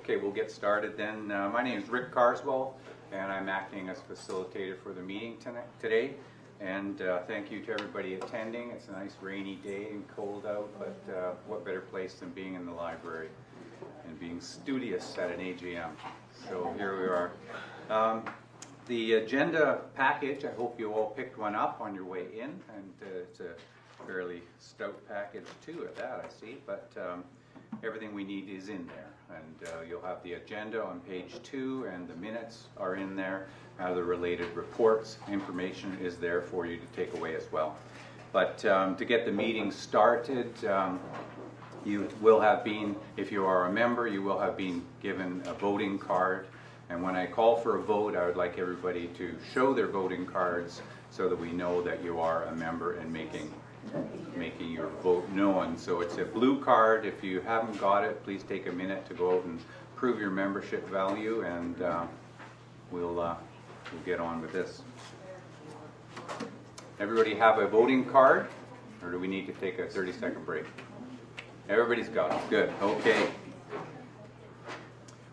Okay, we'll get started then. My name is Rick Carswell, and I'm acting as facilitator for the meeting today. And thank you to everybody attending. It's a nice rainy day and cold out, but what better place than being in the library and being studious at an AGM. So here we are. The agenda package, I hope you all picked one up on your way in, and it's a fairly stout package too at that, I see, but everything we need is in there. And you'll have the agenda on page 2, and the minutes are in there. The related reports, information is there for you to take away as well. But to get the meeting started, you will have been, if you are a member, you will have been given a voting card. And when I call for a vote, I would like everybody to show their voting cards so that we know that you are a member and making your vote known. So it's a blue card. If you haven't got it, please take a minute to go out and prove your membership value, and we'll get on with this. Everybody have a voting card, or do we need to take a 30-second break? Everybody's got it. Good. Okay.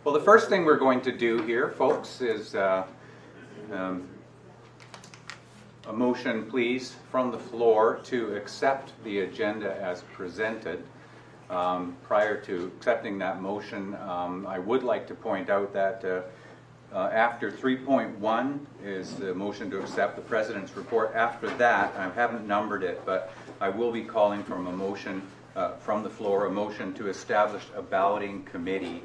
Well, the first thing we're going to do here, folks, is a motion, please, from the floor to accept the agenda as presented. Prior to accepting that motion, I would like to point out that after 3.1 is the motion to accept the President's report. After that, I haven't numbered it, but I will be calling from a motion from the floor, a motion to establish a balloting committee,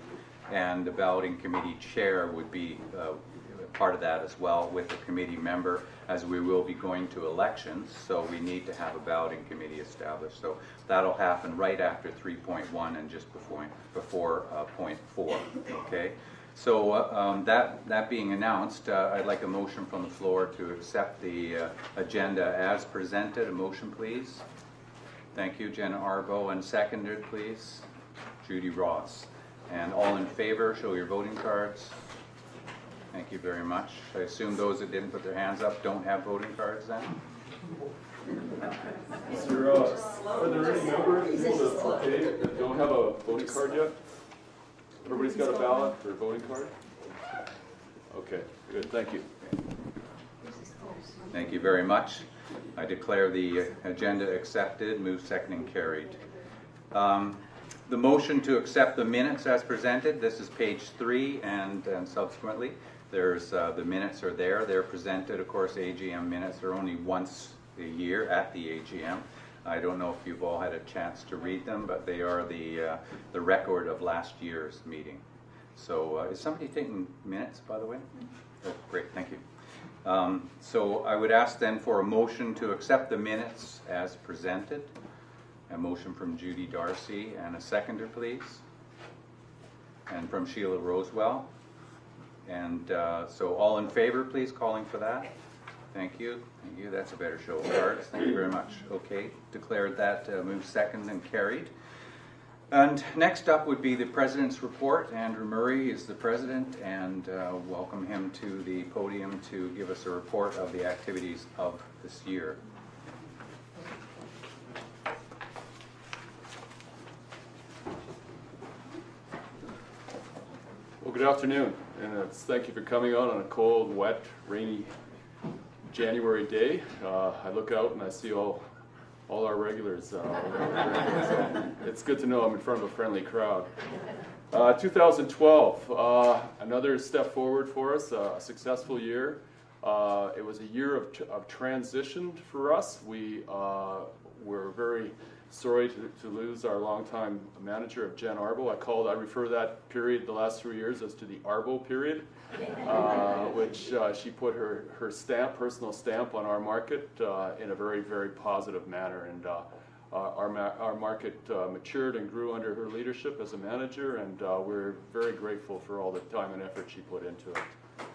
and the balloting committee chair would be part of that as well, with a committee member, as we will be going to elections, so we need to have a balloting committee established. So that'll happen right after 3.1 and just before point 4. Okay. So that being announced, I'd like a motion from the floor to accept the agenda as presented. A motion, please. Thank you, Jenna Arbo, and seconded, please, Judy Ross. And all in favor, show your voting cards. Thank you very much. I assume those that didn't put their hands up don't have voting cards then? Are there any members that don't have a voting card yet? Everybody's got a ballot or a voting card? Okay, good. Thank you. Thank you very much. I declare the agenda accepted. Moved, seconded, and carried. The motion to accept the minutes as presented, this is page 3, and subsequently there's the minutes are there. They're presented. Of course, AGM minutes are only once a year at the AGM. I don't know if you've all had a chance to read them, but they are the record of last year's meeting. So is somebody taking minutes, by the way? Oh, great, thank you. So I would ask then for a motion to accept the minutes as presented. A motion from Judy Darcy, and a seconder, please. And from Sheila Rosewell. And so all in favor, please, calling for that. Thank you. Thank you. That's a better show of cards. Thank you very much. Okay, declared that moved, second, and carried. And next up would be the President's report. Andrew Murray is the President, and welcome him to the podium to give us a report of the activities of this year. Well, good afternoon, and thank you for coming out on a cold, wet, rainy January day. I look out and I see all our regulars. So it's good to know I'm in front of a friendly crowd. 2012, another step forward for us, a successful year. It was a year of transition for us. We were very sorry to lose our longtime manager of Jen Arbo. I refer to that period, the last 3 years, as to the Arbo period, which she put her personal stamp on our market in a very, very positive manner. And our market matured and grew under her leadership as a manager, and we're very grateful for all the time and effort she put into it.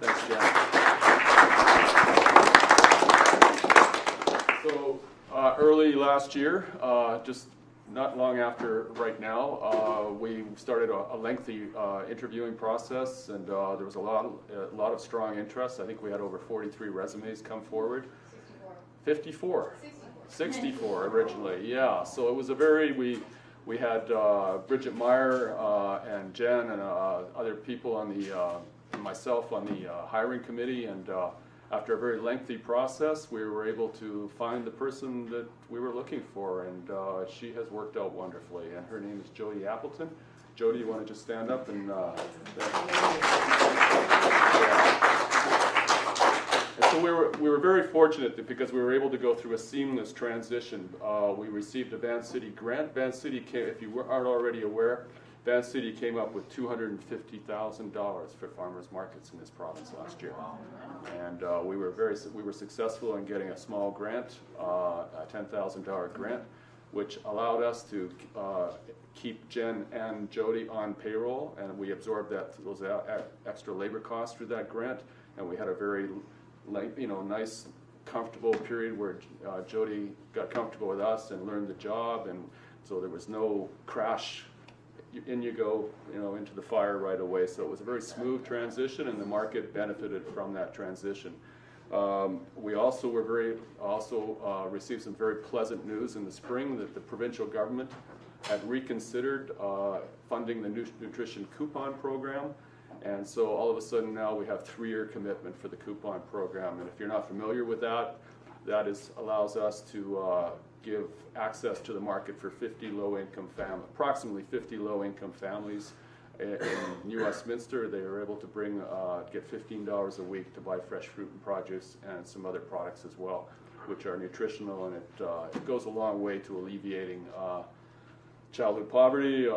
Thanks, Jen. So, early last year, just not long after right now, we started a lengthy interviewing process, and there was a lot of strong interest. I think we had over 43 resumes come forward. 54. 64 originally, yeah. So it was we We had Bridget Meyer and Jen and other people on myself on the hiring committee, and after a very lengthy process, we were able to find the person that we were looking for, and she has worked out wonderfully, and her name is Jody Appleton. Jody, you want to just stand up and so we were very fortunate because we were able to go through a seamless transition. We received a Van City grant. Van City came, if you aren't already aware, Van City came up with $250,000 for farmers markets in this province last year, and we were successful in getting a small grant, a $10,000 grant, which allowed us to keep Jen and Jody on payroll, and we absorbed those extra labor costs through that grant, and we had a very nice, comfortable period where Jody got comfortable with us and learned the job, and so there was no crash. In you go, into the fire right away. So it was a very smooth transition, and the market benefited from that transition. We also received some very pleasant news in the spring that the provincial government had reconsidered funding the nutrition coupon program, and so all of a sudden now we have 3-year commitment for the coupon program. And if you're not familiar with that, allows us to give access to the market for approximately 50 low-income families in New Westminster. They were able to get $15 a week to buy fresh fruit and produce and some other products as well, which are nutritional, and it goes a long way to alleviating childhood poverty,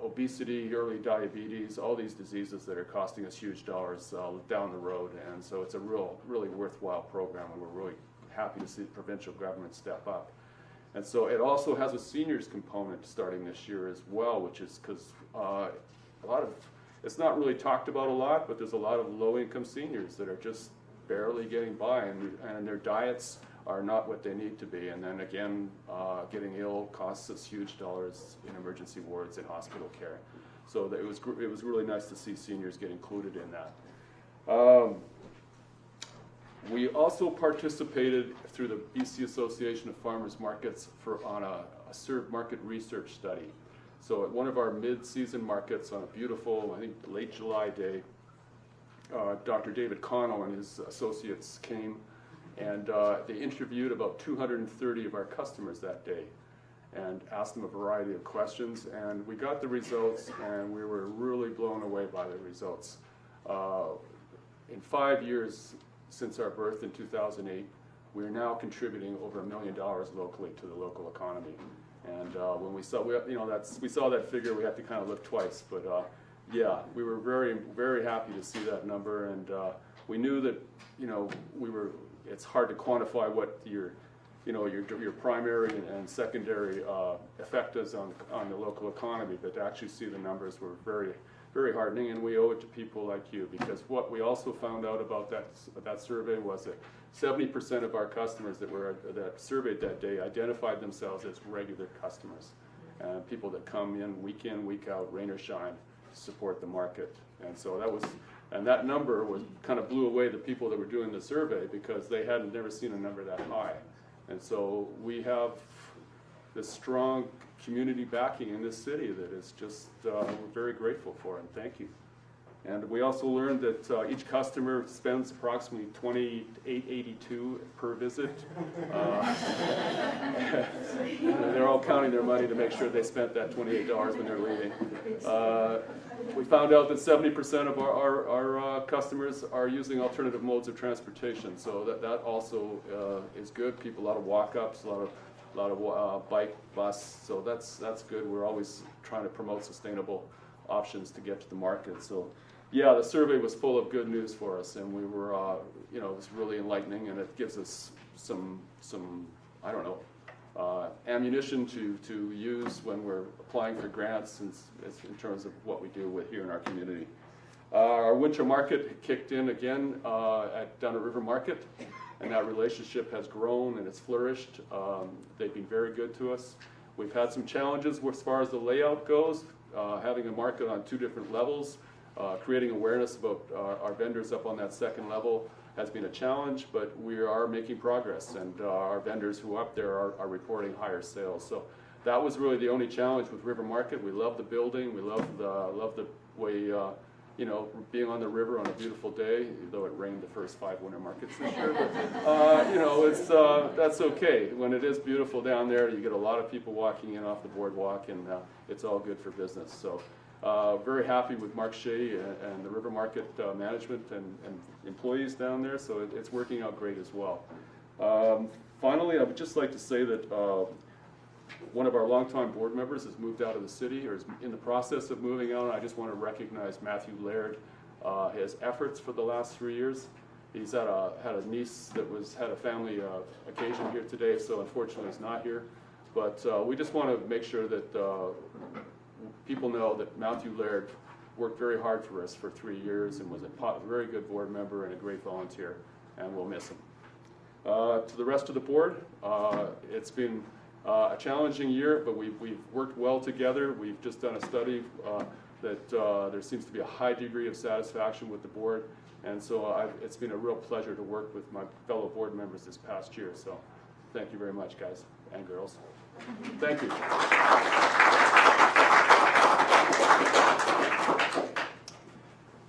obesity, early diabetes, all these diseases that are costing us huge dollars down the road. And so it's a really worthwhile program, and we're really happy to see the provincial government step up. And so it also has a seniors component starting this year as well, which is because it's not really talked about a lot, but there's a lot of low-income seniors that are just barely getting by, and their diets are not what they need to be. And then again, getting ill costs us huge dollars in emergency wards and hospital care. So it was really nice to see seniors get included in that. We also participated through the BC Association of Farmers Markets on a served market research study. So at one of our mid-season markets on a beautiful, I think, late July day, Dr. David Connell and his associates came, and they interviewed about 230 of our customers that day and asked them a variety of questions, and we got the results, and we were really blown away by the results. In 5 years since our birth in 2008, we are now contributing over $1 million locally to the local economy. And when we saw that figure, we had to kind of look twice. But yeah, we were very, very happy to see that number, and we knew that it's hard to quantify what your primary and secondary effect is on the local economy, but to actually see the numbers were very, very heartening, and we owe it to people like you, because what we also found out about that survey was that 70% of our customers that surveyed that day identified themselves as regular customers, and people that come in, week out, rain or shine, to support the market. And so that number kind of blew away the people that were doing the survey, because they hadn't never seen a number that high. And so we have this strong community backing in this city that is just, we're very grateful for, and thank you. And we also learned that each customer spends approximately $28.82 per visit. They're all counting their money to make sure they spent that $28 when they're leaving. We found out that 70% of our customers are using alternative modes of transportation, so that also is good. A lot of walk-ups, a lot of bike, bus, so that's good. We're always trying to promote sustainable options to get to the market. So yeah, the survey was full of good news for us, and we were, it was really enlightening, and it gives us some I don't know, ammunition to use when we're applying for grants in terms of what we do here in our community. Our winter market kicked in again down at River Market, and that relationship has grown and it's flourished. They've been very good to us. We've had some challenges as far as the layout goes, having a market on 2 different levels. Creating awareness about our vendors up on that second level has been a challenge, but we are making progress, and our vendors who are up there are reporting higher sales. So that was really the only challenge with River Market. We love the building. We love the way, you know, being on the river on a beautiful day, though it rained the first 5 winter markets this year. But, you know, that's okay. When it is beautiful down there, you get a lot of people walking in off the boardwalk, and it's all good for business. So very happy with Mark Shea and the River Market management and employees down there. So it's working out great as well. Finally, I would just like to say that one of our longtime board members has moved out of the city, or is in the process of moving out. I just want to recognize Matthew Laird, his efforts for the last 3 years. He's had a niece that had a family occasion here today, so unfortunately he's not here. But we just want to make sure that people know that Matthew Laird worked very hard for us for 3 years and was a very good board member and a great volunteer, and we'll miss him. To the rest of the board, it's been a challenging year, but we've worked well together. We've just done a study that there seems to be a high degree of satisfaction with the board, and so it's been a real pleasure to work with my fellow board members this past year. So thank you very much, guys and girls. Thank you.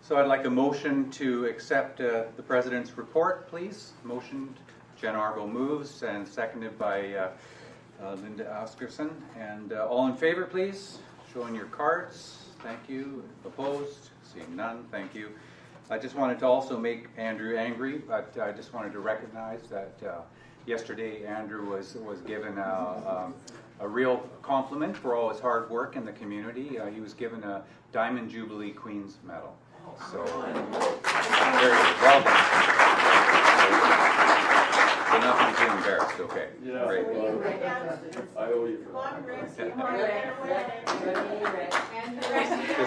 So I'd like a motion to accept the President's report, please. Motion, Jen Argo moves, and seconded by Linda Oscarson. And all in favor, please. Showing your cards. Thank you. Opposed? Seeing none. Thank you. I just wanted to also make Andrew angry, but I just wanted to recognize that yesterday Andrew was given a real compliment for all his hard work in the community. He was given a Diamond Jubilee Queen's Medal. So, very good. Well done. So nothing too embarrassed, okay. Yeah. Great. I owe you. This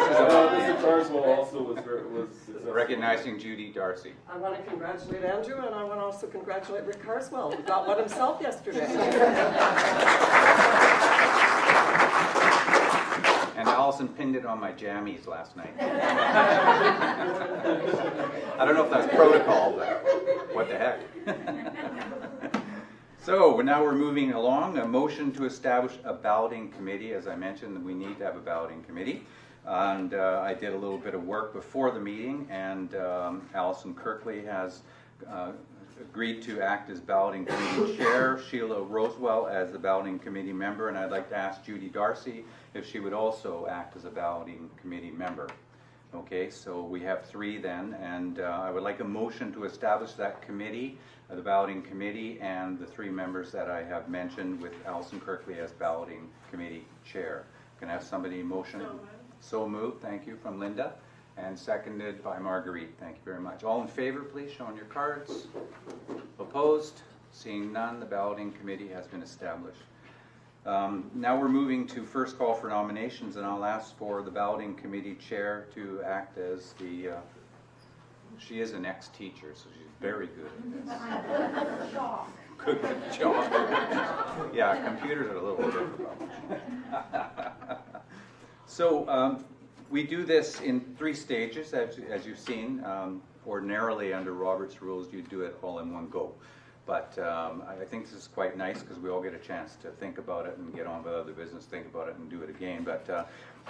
is about Mr. Carswell also was recognizing Judy Darcy. I want to congratulate Andrew, and I want to also congratulate Rick Carswell, who got one himself yesterday. And Allison pinned it on my jammies last night. I don't know if that's protocol, but what the heck. So now we're moving along. A motion to establish a balloting committee. As I mentioned, we need to have a balloting committee. And I did a little bit of work before the meeting, and Allison Kirkley has agreed to act as balloting committee chair, Sheila Rosewell as the balloting committee member, and I'd like to ask Judy Darcy if she would also act as a balloting committee member. Okay, so we have 3 then, and I would like a motion to establish that committee, the balloting committee, and the 3 members that I have mentioned, with Allison Kirkley as balloting committee chair. Can I have somebody motion? So moved, thank you, from Linda, and seconded by Marguerite. Thank you very much. All in favor, please, show on your cards. Opposed? Seeing none, the balloting committee has been established. Now we're moving to first call for nominations, and I'll ask for the balloting committee chair to act as the, she is an ex-teacher, so she's very good at this. Good job. Yeah, computers are a little difficult. So we do this in 3 stages, as you've seen. Ordinarily, under Robert's rules, you do it all in one go. But I think this is quite nice because we all get a chance to think about it and get on with other business, think about it and do it again. But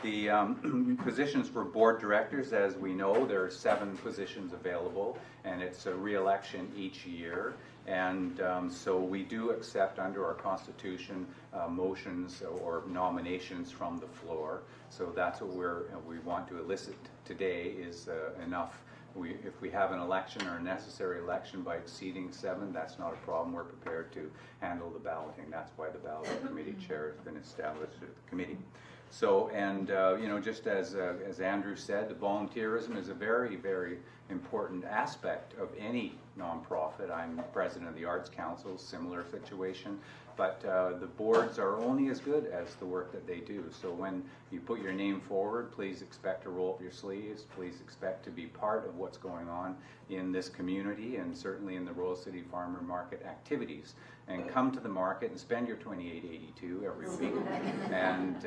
the positions for board directors, as we know, there are 7 positions available, and it's a re-election each year. And so we do accept under our Constitution motions or nominations from the floor. So that's what we want to elicit today is enough. If we have an election or a necessary election by exceeding 7, that's not a problem. We're prepared to handle the balloting. That's why the balloting committee chair has been established at the committee. So, and you know, just as Andrew said, the volunteerism is a very, very important aspect of any nonprofit. I'm president of the Arts Council, similar situation. But the boards are only as good as the work that they do. So when you put your name forward, please expect to roll up your sleeves. Please expect to be part of what's going on in this community and certainly in the Royal City Farmer Market activities. And come to the market and spend your $28.82 every week, and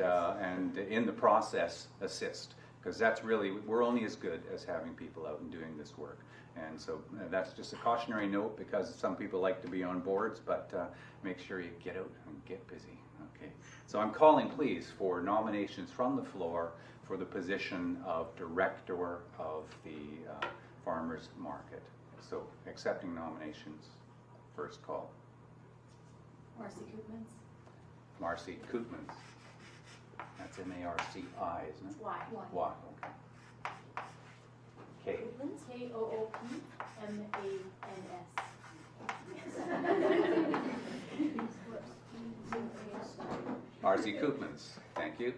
in the process assist. because that's really, we're only as good as having people out and doing this work. And so that's just a cautionary note, because some people like to be on boards, but make sure you get out and get busy. Okay. So I'm calling, please, for nominations from the floor for the position of Director of the Farmers Market. So accepting nominations, first call. Marcy Koopmans. Marcy Koopmans. That's M-A-R-C-I, isn't it? Y. Y, okay. Okay. Koopmans, Koopmans. Marcy Koopmans, thank you.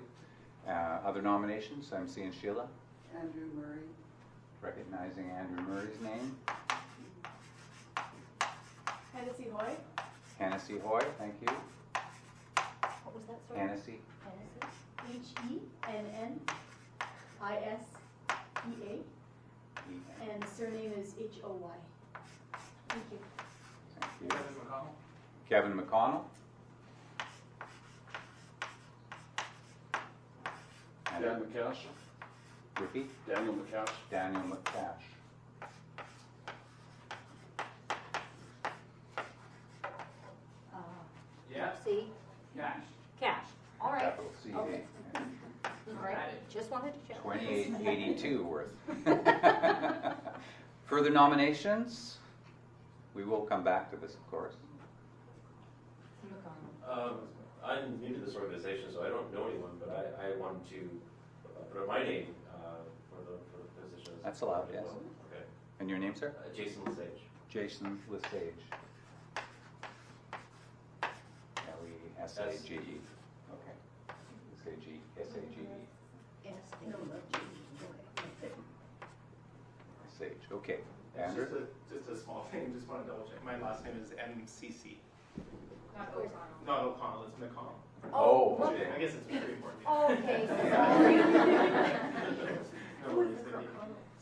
Other nominations? I'm seeing Sheila. Andrew Murray. Recognizing Andrew Murray's name. Hennessy Hoy. Hennessy Hoy, thank you. What was that, sorry? Hennessy. H-E-N-N-I-S-E-A. And the surname is H-O-Y. Thank you. Thank you. Kevin McConnell. And Dan McCash. Repeat. Daniel McCash. Daniel McCash. C. Cash. All right. Capital C. Okay. All right. Just wanted to check. 2882 worth. Further nominations? We will come back to this, of course. I'm new to this organization, so I don't know anyone, but I wanted to put up my name for the position. That's allowed, yes. Okay. And your name, sir? Jason Lesage. Jason Lesage. L-E-S-A-G-E. Okay. S-A-G, S-A-G-E. Sage, okay. Andrew? Just a small thing, just want to double check. My last name is M-C-C. Not O'Connell. Not O'Connell, it's McConnell. Oh, well, okay. I guess it's very important. Okay, sorry. No worries, Cindy.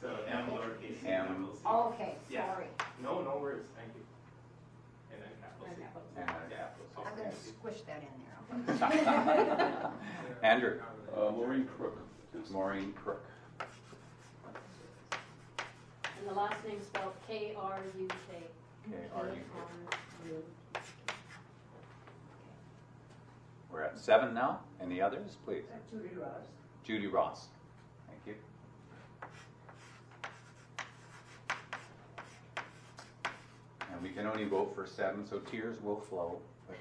So M lowercase c, M. capital C. Okay, Yeah. sorry. No worries, thank you. And then capital C. And, Yeah. I'm going to squish that in there. Andrew? Maureen Crook. Maureen Crook. And the last name spelled K-R-U-K. K-R-U-K. We're at 7 now. Any others, please? Judy Ross. Judy Ross. Thank you. And we can only vote for 7, so tears will flow. But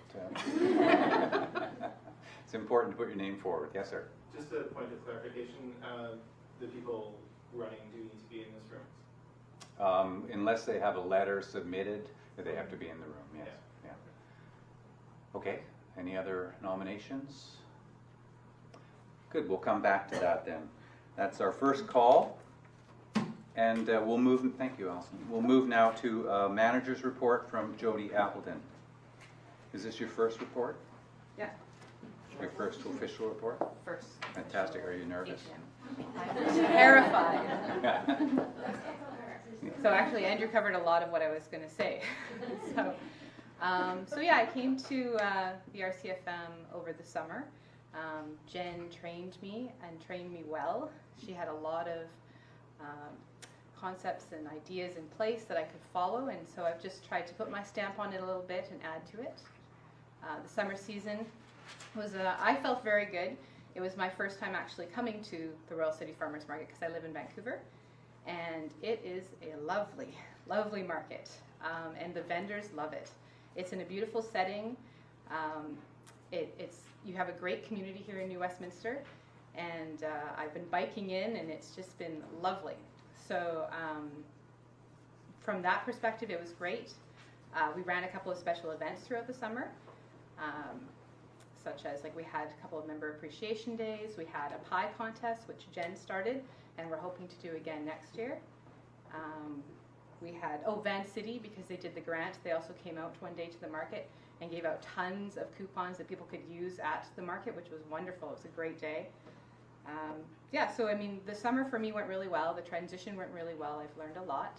it's important to put your name forward. Yes, sir. Just a point of clarification, the people running do need to be in this room. Unless they have a letter submitted, they have to be in the room, yes. Yeah. Okay, any other nominations? Good, we'll come back to that then. That's our first call. And we'll move, thank you, Alison. We'll move now to manager's report from Jody Appleton. Is this your first report? Yeah, Your first official report? first. Fantastic, are you nervous? I'm terrified. So actually, Andrew covered a lot of what I was going to say. So yeah, I came to the RCFM over the summer. Jen trained me and trained me well. She had a lot of concepts and ideas in place that I could follow, and so I've just tried to put my stamp on it a little bit and add to it. The summer season was, I felt very good. It was my first time actually coming to the Royal City Farmers Market because I live in Vancouver. And it is a lovely, lovely market. And the vendors love it. It's in a beautiful setting. You have a great community here in New Westminster. And I've been biking in, and it's just been lovely. So from that perspective, it was great. We ran a couple of special events throughout the summer. Such as, like, we had a couple of member appreciation days. We had a pie contest, which Jen started, and we're hoping to do again next year. We had, Van City, because they did the grant, they also came out one day to the market and gave out tons of coupons that people could use at the market, which was wonderful. It was a great day. Yeah, so I mean, the summer for me went really well. The transition went really well. I've learned a lot.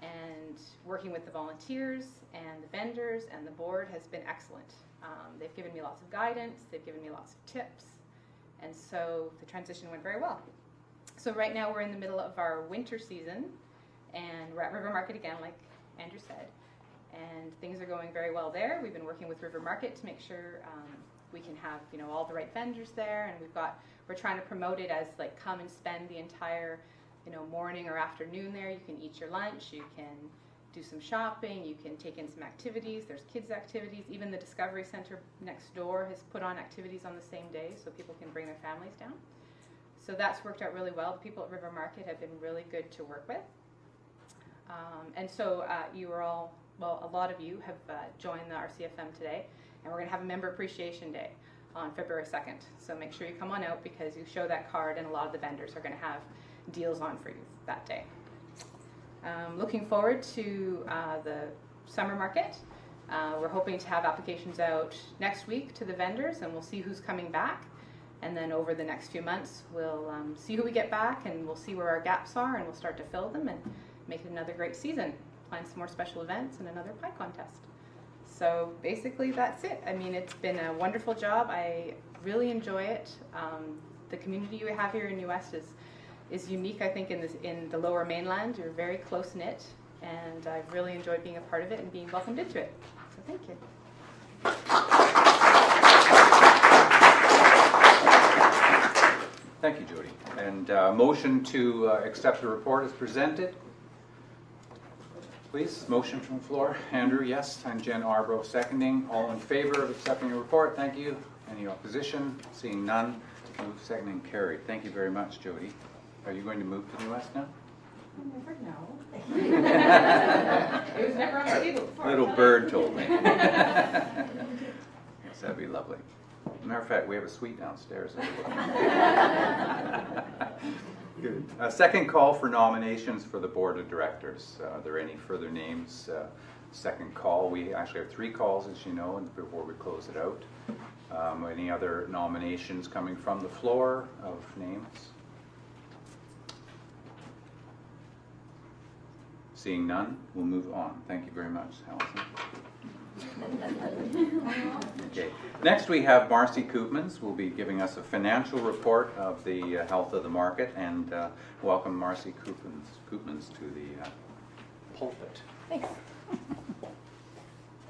And working with the volunteers and the vendors and the board has been excellent. They've given me lots of guidance. They've given me lots of tips. And so the transition went very well. So right now we're in the middle of our winter season, and we're at River Market again, like Andrew said, and things are going very well there. We've been working with River Market to make sure we can have all the right vendors there, and we're trying to promote it as like come and spend the entire morning or afternoon there. You can eat your lunch, you can do some shopping, you can take in some activities. There's kids activities. Even the Discovery Center next door has put on activities on the same day so people can bring their families down. So that's worked out really well. The people at River Market have been really good to work with. And so you are all, well, a lot of you have joined the RCFM today, and we're going to have a Member Appreciation Day on February 2nd. So make sure you come on out because you show that card, and a lot of the vendors are going to have deals on for you that day. Looking forward to the summer market. We're hoping to have applications out next week to the vendors, and we'll see who's coming back. And then over the next few months, we'll see who we get back, and we'll see where our gaps are, and we'll start to fill them and make it another great season. Plan some more special events and another pie contest. So basically that's it. I mean, it's been a wonderful job. I really enjoy it. The community we have here in New West is unique, I think, in the Lower Mainland. You're very close-knit, and I've really enjoyed being a part of it and being welcomed into it. So thank you. Thank you, Jody. And motion to accept the report is presented. Please, motion from the floor. Andrew, yes, and Jen Arbro seconding. All in favor of accepting the report? Thank you. Any opposition? Seeing none, move, seconding, carried. Thank you very much, Jody. Are you going to move to the West now? You never know. It was never on the table before. Little bird told me. Yes, that'd be lovely. Matter of fact, we have a suite downstairs. Good. Second call for nominations for the Board of Directors. Are there any further names? Second call. We actually have 3 calls, as you know, and before we close it out. Any other nominations coming from the floor of names? Seeing none, we'll move on. Thank you very much, Allison. Okay. Next we have Marcy Koopmans, who will be giving us a financial report of the health of the market, and welcome Marcy Koopmans to the pulpit. Thanks.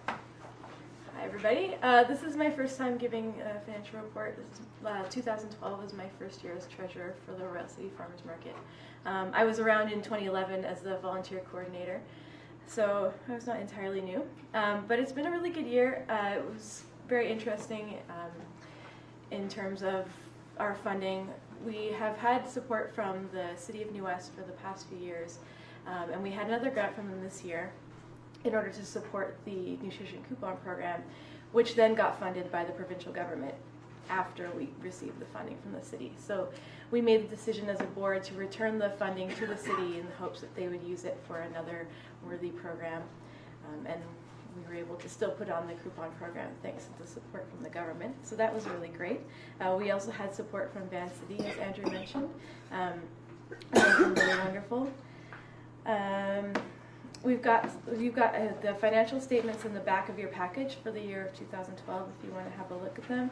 Hi everybody. This is my first time giving a financial report. This is, 2012 was my first year as treasurer for the Royal City Farmers Market. I was around in 2011 as the volunteer coordinator, so I was not entirely new. But it's been a really good year. It was very interesting in terms of our funding. We have had support from the City of New West for the past few years, and we had another grant from them this year in order to support the nutrition coupon program, which then got funded by the provincial government after we received the funding from the city. So we made the decision as a board to return the funding to the city in the hopes that they would use it for another worthy program. And we were able to still put on the coupon program thanks to the support from the government. So that was really great. We also had support from Van City, as Andrew mentioned. That was really wonderful. You've got the financial statements in the back of your package for the year of 2012 if you want to have a look at them.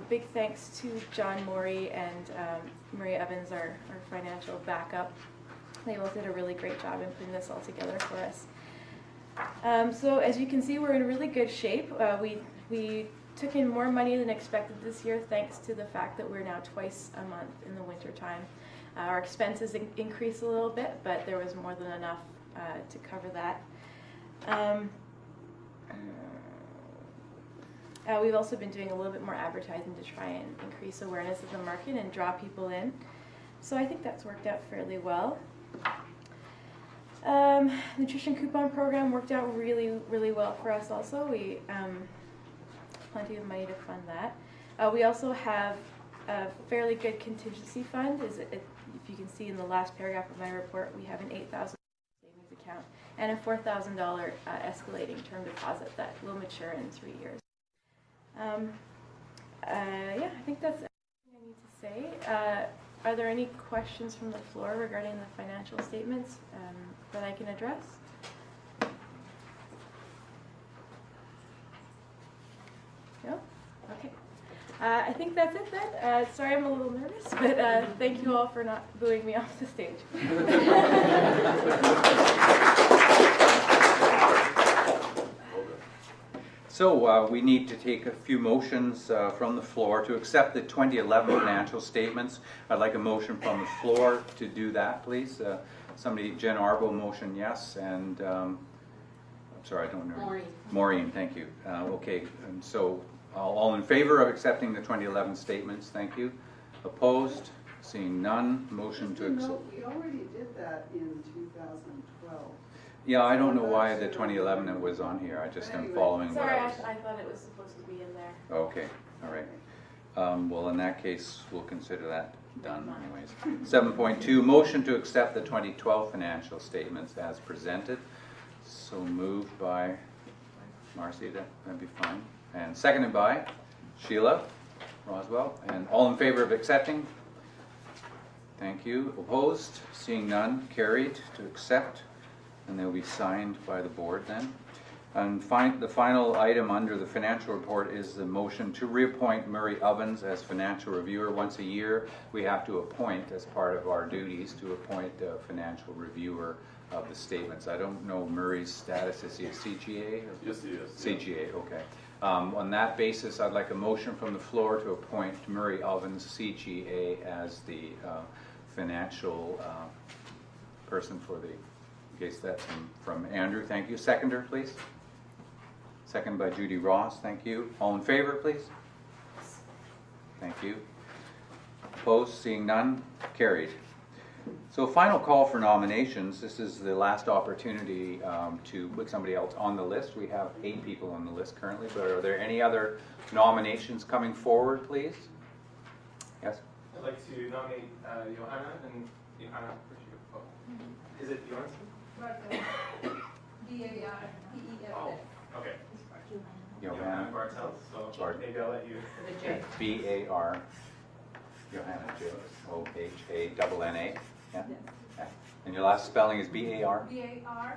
Big thanks to John Morey and Maria Evans, our financial backup. They both did a really great job in putting this all together for us. So as you can see, we're in really good shape. We took in more money than expected this year thanks to the fact that we're now twice a month in the winter time. Our expenses increased a little bit, but there was more than enough to cover that. We've also been doing a little bit more advertising to try and increase awareness of the market and draw people in. So I think that's worked out fairly well. Nutrition coupon program worked out really, really well for us also. We plenty of money to fund that. We also have a fairly good contingency fund. If you can see in the last paragraph of my report, we have an $8,000 savings account and a $4,000 escalating term deposit that will mature in 3 years. Yeah, I think that's everything I need to say. Are there any questions from the floor regarding the financial statements that I can address? No? Okay. I think that's it then. Sorry I'm a little nervous, but thank you all for not booing me off the stage. So we need to take a few motions from the floor to accept the 2011 financial statements. I'd like a motion from the floor to do that, please. Somebody, Jen Arbo, motion yes, and I'm sorry, I don't know. Maureen. Maureen, thank you. Okay, and so all in favor of accepting the 2011 statements, thank you. Opposed? Seeing none, motion to accept. No, we already did that in 2012. Yeah, I don't know why the 2011 it was on here. I just am following what Sorry, I was. I thought it was supposed to be in there. Okay, all right. Well, in that case, we'll consider that done anyways. 7.2, motion to accept the 2012 financial statements as presented. So moved by Marcy, that'd be fine. And seconded by Sheila Roswell. And all in favor of accepting? Thank you. Opposed? Seeing none, carried to accept. And they'll be signed by the board then. And the final item under the financial report is the motion to reappoint Murray Ovens as financial reviewer. Once a year, we have to appoint, as part of our duties, to appoint a financial reviewer of the statements. I don't know Murray's status. Is he a CGA? Yes, he is. CGA, okay. On that basis, I'd like a motion from the floor to appoint Murray Ovens, CGA, as the financial person for the case. That's from Andrew. Thank you. Seconder, please. Second by Judy Ross. Thank you. All in favor, please. Thank you. Opposed? Seeing none? Carried. So final call for nominations. This is the last opportunity to put somebody else on the list. We have 8 people on the list currently, but are there any other nominations coming forward, please? Yes? I'd like to nominate Johanna and Johanna. Is it Bjornsson? B-A-R-T-E-L-S. Oh, okay. Johanna Bartels. So Bart- maybe I'll let you. B-A-R, Johanna, J-O-H-A-N-N-A. Yeah? Yeah. And your last spelling is B-A-R? B-A-R-T-E-L-S.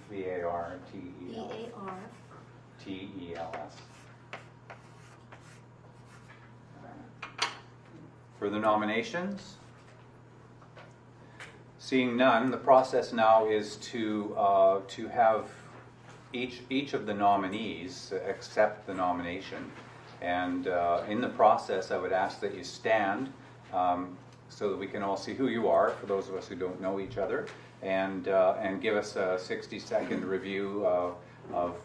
B-A-R-T-E-L. B-A-R. T-E-L-S. Further nominations? Seeing none, the process now is to have each of the nominees accept the nomination. And in the process, I would ask that you stand so that we can all see who you are, for those of us who don't know each other, and give us a 60-second review of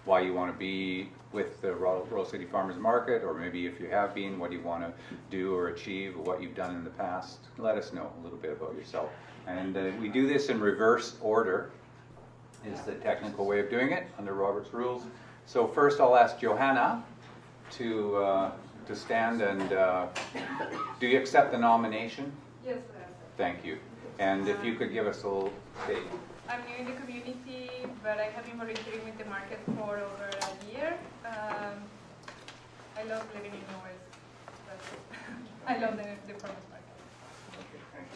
why you want to be with the Rose City Farmers Market, or maybe if you have been, what you want to do or achieve, or what you've done in the past. Let us know a little bit about yourself. And we do this in reverse order, is the technical way of doing it under Robert's rules. So first I'll ask Johanna to stand, and do you accept the nomination? Yes, sir. Thank you. And if you could give us a little statement. I'm new in the community, but I have been volunteering with the market for over a year. I love living in Norway. I love the farmers market. Okay, thank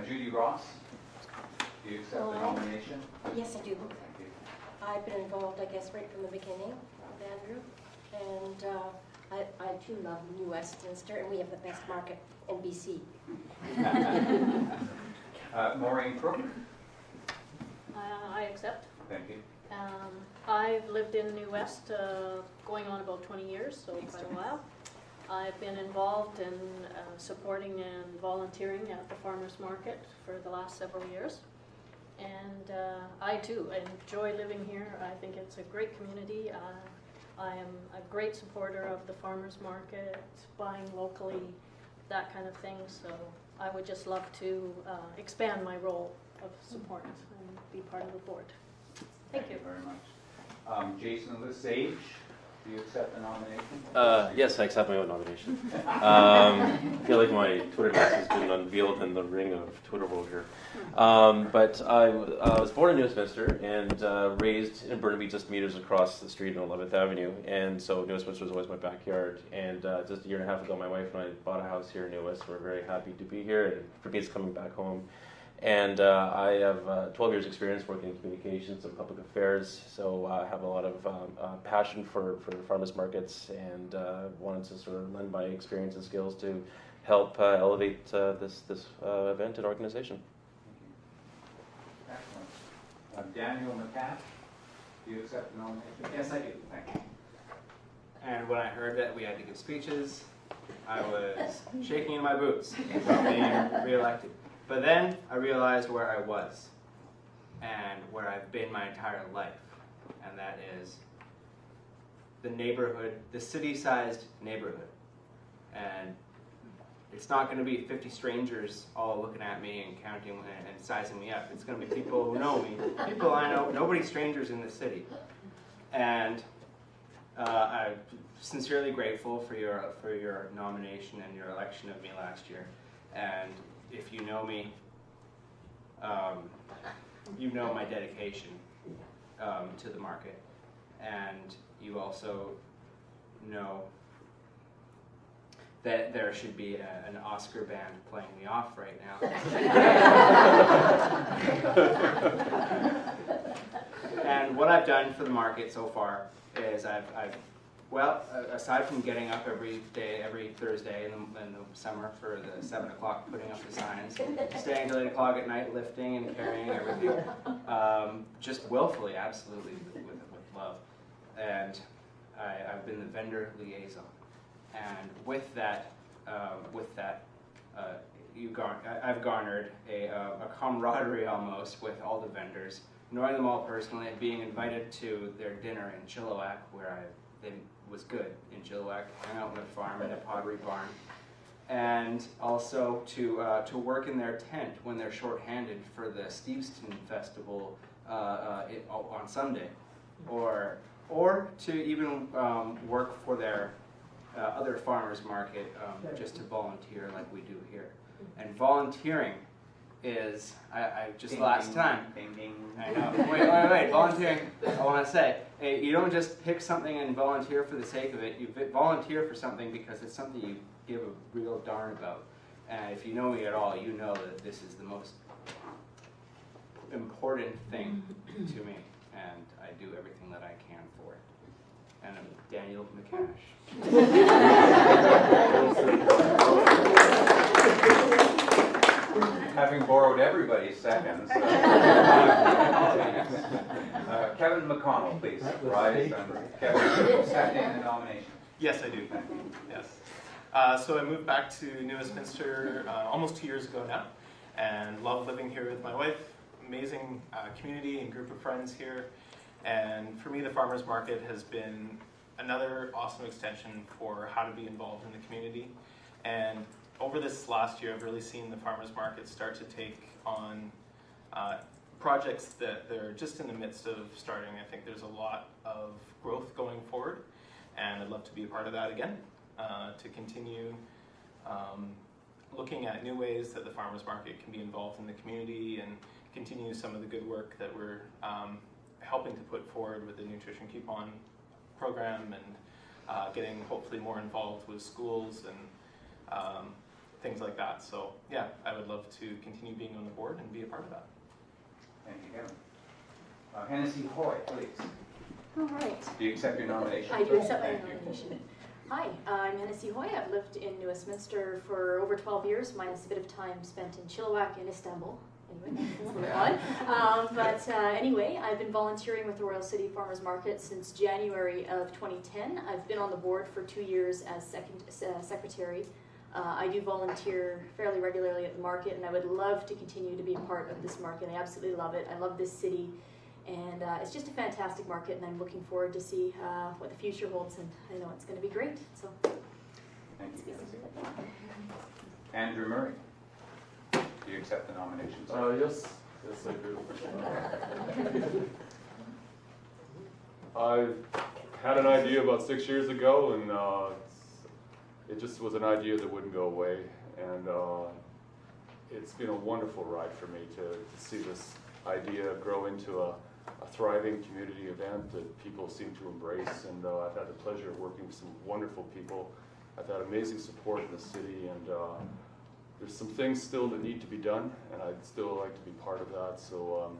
you. Judy Ross, do you accept the nomination? Yes, I do. Thank you. I've been involved, I guess, right from the beginning with Andrew. And I too love New Westminster, and we have the best market in BC. Maureen Crook, I accept. thank you. I've lived in New West going on about 20 years, so quite a while. I've been involved in supporting and volunteering at the farmers market for the last several years. And I too enjoy living here. I think it's a great community. I am a great supporter of the farmers market, buying locally, that kind of thing. So I would just love to expand my role of support and be part of the board. Thank you very much. Jason Lesage, do you accept the nomination? Yes, I accept my own nomination. I feel like my Twitter desk has been unveiled in the ring of Twitter world here. But I was born in New Westminster and raised in Burnaby, just meters across the street on 11th Avenue. And so New Westminster was always my backyard. And just a year and a half ago, my wife and I bought a house here in New West. We're very happy to be here. And for me, it's coming back home. And I have 12 years experience working in communications and public affairs, so I have a lot of passion for farmers markets, and wanted to sort of lend my experience and skills to help elevate this event and organization. Excellent. Daniel McCash, do you accept the nomination? Yes, I do. Thank you. And when I heard that we had to give speeches, I was shaking in my boots about being reelected. But then I realized where I was and where I've been my entire life, and that is the neighborhood, the city-sized neighborhood. And it's not going to be 50 strangers all looking at me and counting and sizing me up. It's going to be people who know me, people I know. Nobody's strangers in the city. And I'm sincerely grateful for your nomination and your election of me last year. And if you know me, you know my dedication to the market. And you also know that there should be an Oscar band playing me off right now. And what I've done for the market so far is well, aside from getting up every day, every Thursday in the summer for the 7 o'clock, putting up the signs, staying until 8 o'clock at night, lifting and carrying everything, just willfully, absolutely, with love. And I've been the vendor liaison. And with that, I've garnered a camaraderie almost with all the vendors, knowing them all personally, and being invited to their dinner in Chilliwack, where it was good in Chilliwack, hang out on the farm in a pottery barn, and also to work in their tent when they're short-handed for the Steveston Festival on Sunday, or to even work for their other farmers market just to volunteer like we do here. And volunteering is, I just Ding, last ding, time, ding, ding. I know, wait, volunteering, I want to say, you don't just pick something and volunteer for the sake of it, you volunteer for something because it's something you give a real darn about. And if you know me at all, you know that this is the most important thing to me, and I do everything that I can for it. And I'm Daniel McCash. Having borrowed everybody's seconds, Kevin McConnell, please rise. Kevin, second the nomination. Yes, I do. Yes. So I moved back to New Westminster almost 2 years ago now, and love living here with my wife. Amazing community and group of friends here. And for me, the farmers market has been another awesome extension for how to be involved in the community. And over this last year, I've really seen the farmers market start to take on projects that they're just in the midst of starting. I think there's a lot of growth going forward, and I'd love to be a part of that again, to continue looking at new ways that the farmers market can be involved in the community and continue some of the good work that we're helping to put forward with the nutrition coupon program, and getting hopefully more involved with schools and things like that. So yeah, I would love to continue being on the board and be a part of that. Thank you, Kevin. Hennessy Hoy, please. All right. Do you accept your nomination? I do accept my Thank you. nomination. Hi, I'm Hennessy Hoy. I've lived in New Westminster for over 12 years, minus a bit of time spent in Chilliwack and Istanbul. Anyway, that's a little odd. But anyway, I've been volunteering with the Royal City Farmers Market since January of 2010. I've been on the board for 2 years as secretary. I do volunteer fairly regularly at the market, and I would love to continue to be a part of this market. I absolutely love it. I love this city, and it's just a fantastic market, and I'm looking forward to see what the future holds, and I know it's going to be great. So, Thank you, Hennessy. Andrew Murray. Do you accept the nomination? Yes, I do. I had an idea about 6 years ago, and it just was an idea that wouldn't go away. And it's been a wonderful ride for me to see this idea grow into a thriving community event that people seem to embrace. And I've had the pleasure of working with some wonderful people. I've had amazing support in the city, and there's some things still that need to be done, and I'd still like to be part of that. So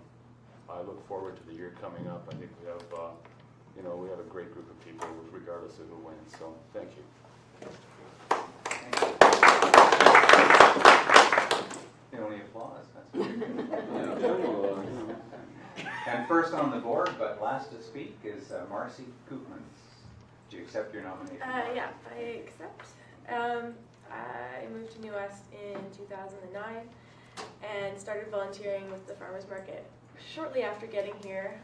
I look forward to the year coming up. I think we have, we have a great group of people, regardless of who wins. So thank you. The only applause. That's very good. And first on the board, but last to speak, is Marcy Koopmans. Do you accept your nomination? Yeah, I accept. I moved to New West in 2009 and started volunteering with the farmers market shortly after getting here,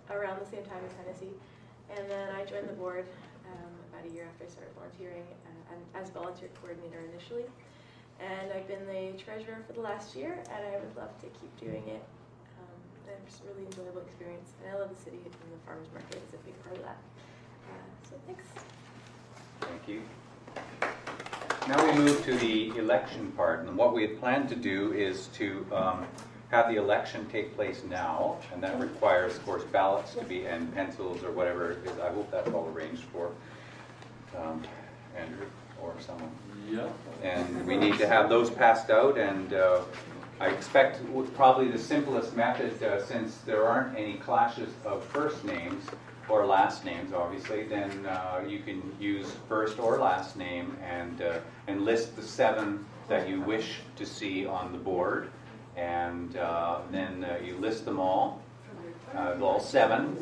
around the same time as Hennessy. And then I joined the board about a year after I started volunteering as volunteer coordinator initially. And I've been the treasurer for the last year, and I would love to keep doing it. It's a really enjoyable experience, and I love the city, and the farmers market is a big part of that. So thanks. Thank you. Now we move to the election part, and what we had planned to do is to have the election take place now, and that requires, of course, ballots to be, and pencils or whatever it is. I hope that's all arranged for Andrew or someone. Yeah. And we need to have those passed out, and I expect probably the simplest method, since there aren't any clashes of first names or last names, obviously, then you can use first or last name and list the 7 that you wish to see on the board, and then you list them all 7.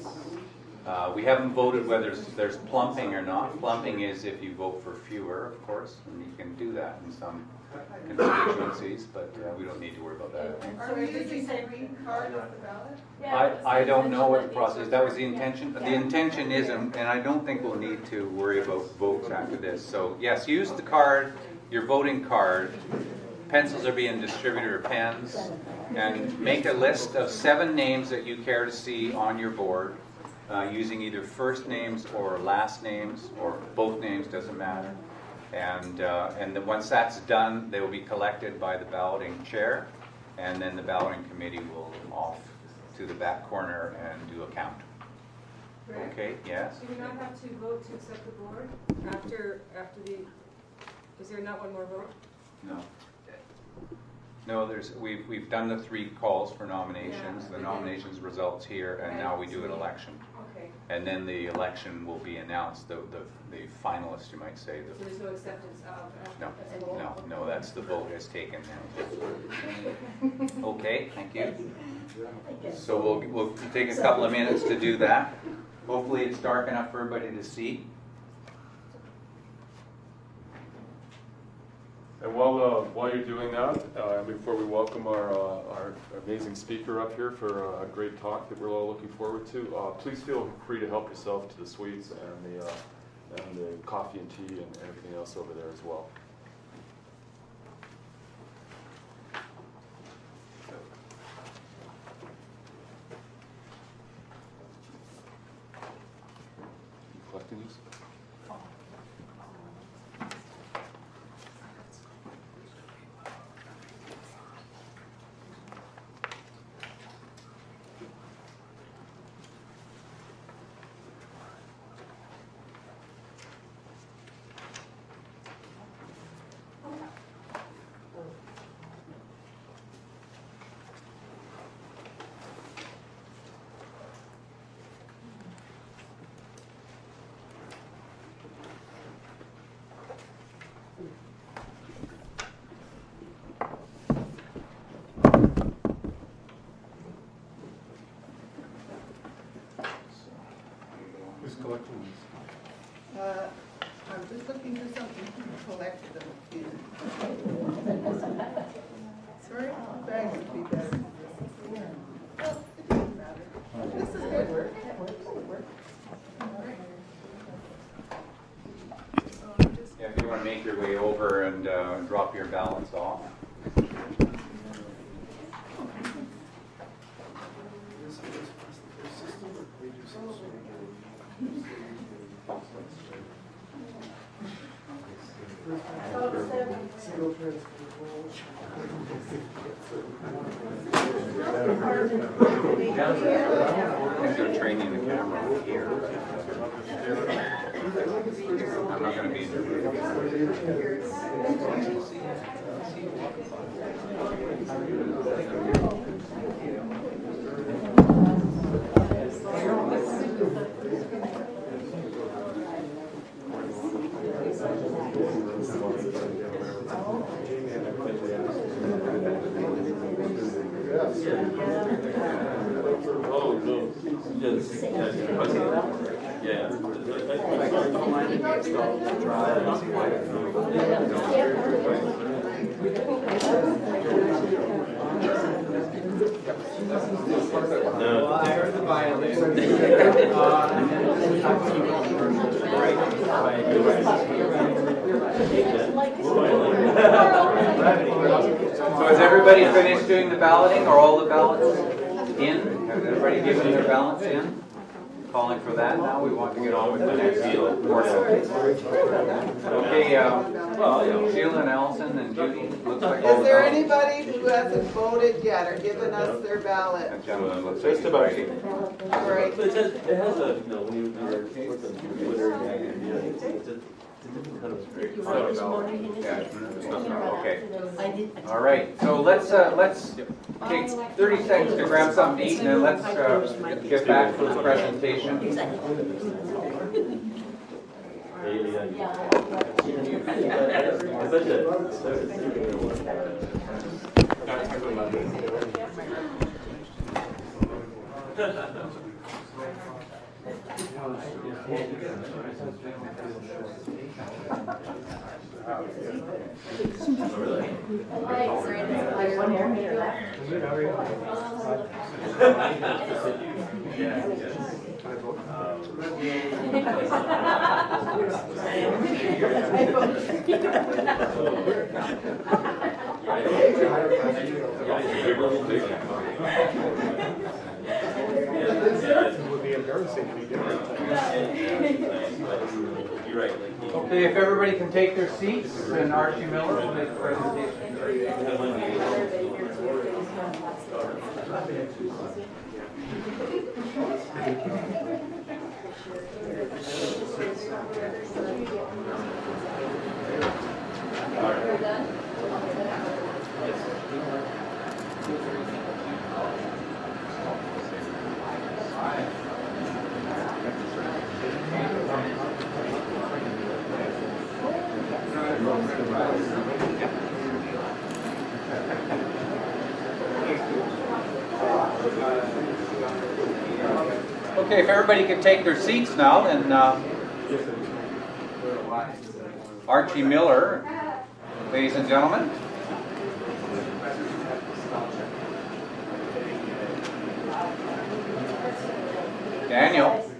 We haven't voted whether there's plumping or not. Plumping is if you vote for fewer, of course, and you can do that in some constituencies, but we don't need to worry about that. Are we using a green card as the ballot? I don't know what the process is. That was the intention. The intention is, and I don't think we'll need to worry about votes after this. So yes, use the card, your voting card. Pencils are being distributed, or pens, and make a list of 7 names that you care to see on your board, using either first names or last names, or both names, doesn't matter. And then once that's done, they will be collected by the balloting chair, and then the balloting committee will off to the back corner and do a count. Rick? Okay, yes? Do we not have to vote to accept the board after the, is there not one more vote? No. No, we've done the 3 calls for nominations, Yeah. the nominations results here, and now we do an election. Okay. And then the election will be announced, the finalists, you might say. So there's no acceptance of? No, that's the vote is taken now. Okay, thank you. So we'll take a couple of minutes to do that. Hopefully it's dark enough for everybody to see. And while you're doing that, before we welcome our amazing speaker up here for a great talk that we're all looking forward to, please feel free to help yourself to the sweets and the coffee and tea and everything else over there as well. You collecting these? Who's collecting these? I'm just looking for something to collect them in. Sorry, bags would be better. Well, it doesn't matter. This is good. Yeah, if you want to make your way over and drop your ballots off. They're training the camera here. I'm not going to be in there. Oh, no. Yes. Yeah. Well, I heard the violin. So has everybody finished doing the balloting? Are all the ballots in? Has everybody given their ballots in? Calling for that now. We want to get on with the next portion. Okay, Sheila and Allison and Judy. Looks like all Is the there ballots. anybody who hasn't voted yet or given us their ballot? That gentleman looks like he's about ready. Great. It has a, you know, when you work on Twitter, it's a different kind of Okay. All right. So let's take 30 seconds to grab something to eat, and then let's get back to the presentation. It would be embarrassing to be different. You're right. Okay, if everybody can take their seats, and Archie Miller will make the presentation. Okay, if everybody can take their seats now, then Archie Miller, ladies and gentlemen. Daniel.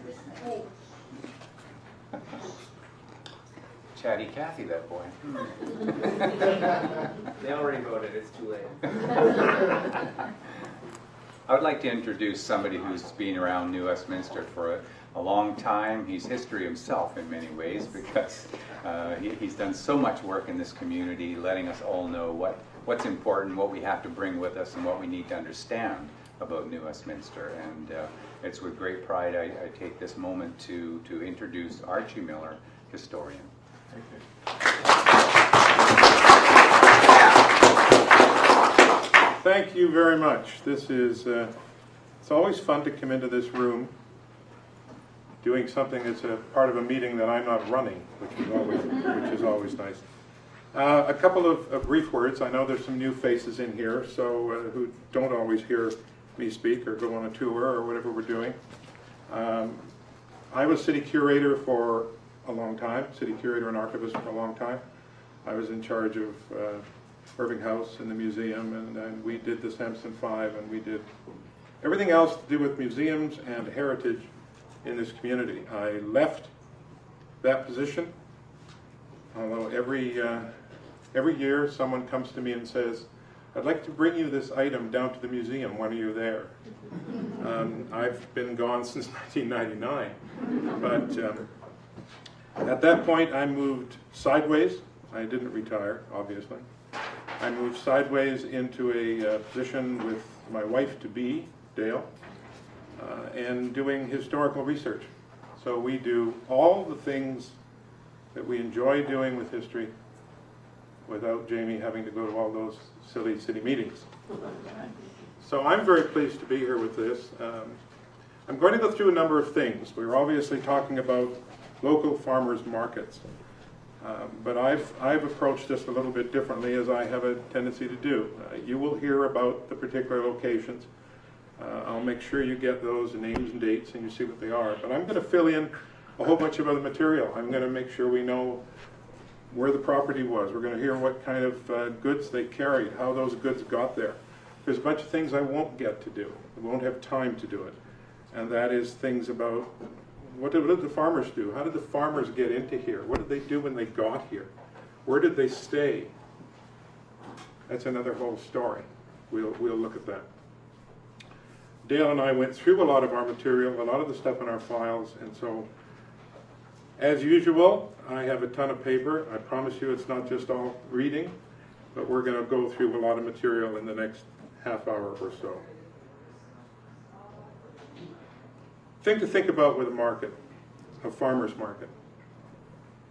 Chatty Cathy, that boy. They already voted, it's too late. I would like to introduce somebody who's been around New Westminster for a long time. He's history himself in many ways because he's done so much work in this community, letting us all know what's important, what we have to bring with us, and what we need to understand about New Westminster. And it's with great pride I take this moment to introduce Archie Miller, historian. Thank you very much. This is, it's always fun to come into this room doing something that's a part of a meeting that I'm not running, which is always nice. A couple of brief words. I know there's some new faces in here, so who don't always hear me speak or go on a tour or whatever we're doing. I was city curator for a long time, city curator and archivist for a long time. I was in charge of Irving House and the museum, and we did the Sampson 5, and we did everything else to do with museums and heritage in this community. I left that position, although every year someone comes to me and says, I'd like to bring you this item down to the museum. When are you there? I've been gone since 1999, but at that point I moved sideways. I didn't retire, obviously. I moved sideways into a position with my wife-to-be, Dale, and doing historical research. So we do all the things that we enjoy doing with history without Jamie having to go to all those silly city meetings. So I'm very pleased to be here with this. I'm going to go through a number of things. We're obviously talking about local farmers markets. But I've approached this a little bit differently, as I have a tendency to do. You will hear about the particular locations. I'll make sure you get those names and dates and you see what they are. But I'm going to fill in a whole bunch of other material. I'm going to make sure we know where the property was. We're going to hear what kind of goods they carried, how those goods got there. There's a bunch of things I won't get to do. I won't have time to do it. And that is things about what did the farmers do? How did the farmers get into here? What did they do when they got here? Where did they stay? That's another whole story. We'll look at that. Dale and I went through a lot of our material, a lot of the stuff in our files, and so as usual, I have a ton of paper. I promise you it's not just all reading, but we're going to go through a lot of material in the next half hour or so. Thing to think about with a market, a farmer's market.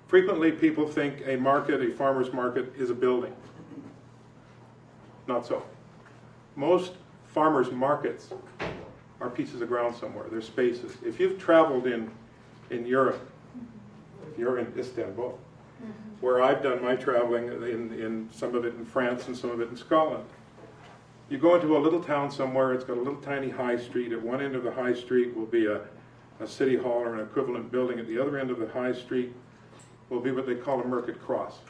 Frequently people think a market, a farmer's market, is a building. Not so. Most farmers' markets are pieces of ground somewhere. They're spaces. If you've traveled in Europe, you're in Istanbul, where I've done my traveling, in some of it in France and some of it in Scotland. You go into a little town somewhere, it's got a little tiny high street. At one end of the high street will be a city hall or an equivalent building. At the other end of the high street will be what they call a market cross.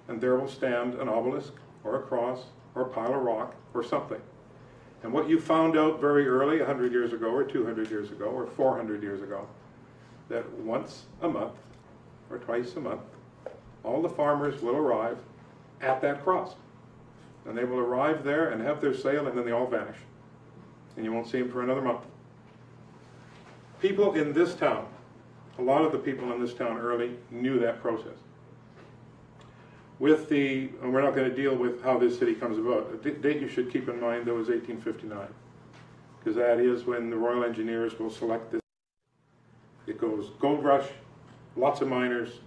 And there will stand an obelisk or a cross or a pile of rock or something. And what you found out very early, 100 years ago or 200 years ago or 400 years ago, that once a month or twice a month, all the farmers will arrive at that cross. And they will arrive there and have their sale, and then they all vanish. And you won't see them for another month. People in this town, a lot of the people in this town early knew that process. And we're not going to deal with how this city comes about. The date you should keep in mind, though, is 1859. Because that is when the Royal Engineers will select this. It goes gold rush, lots of miners,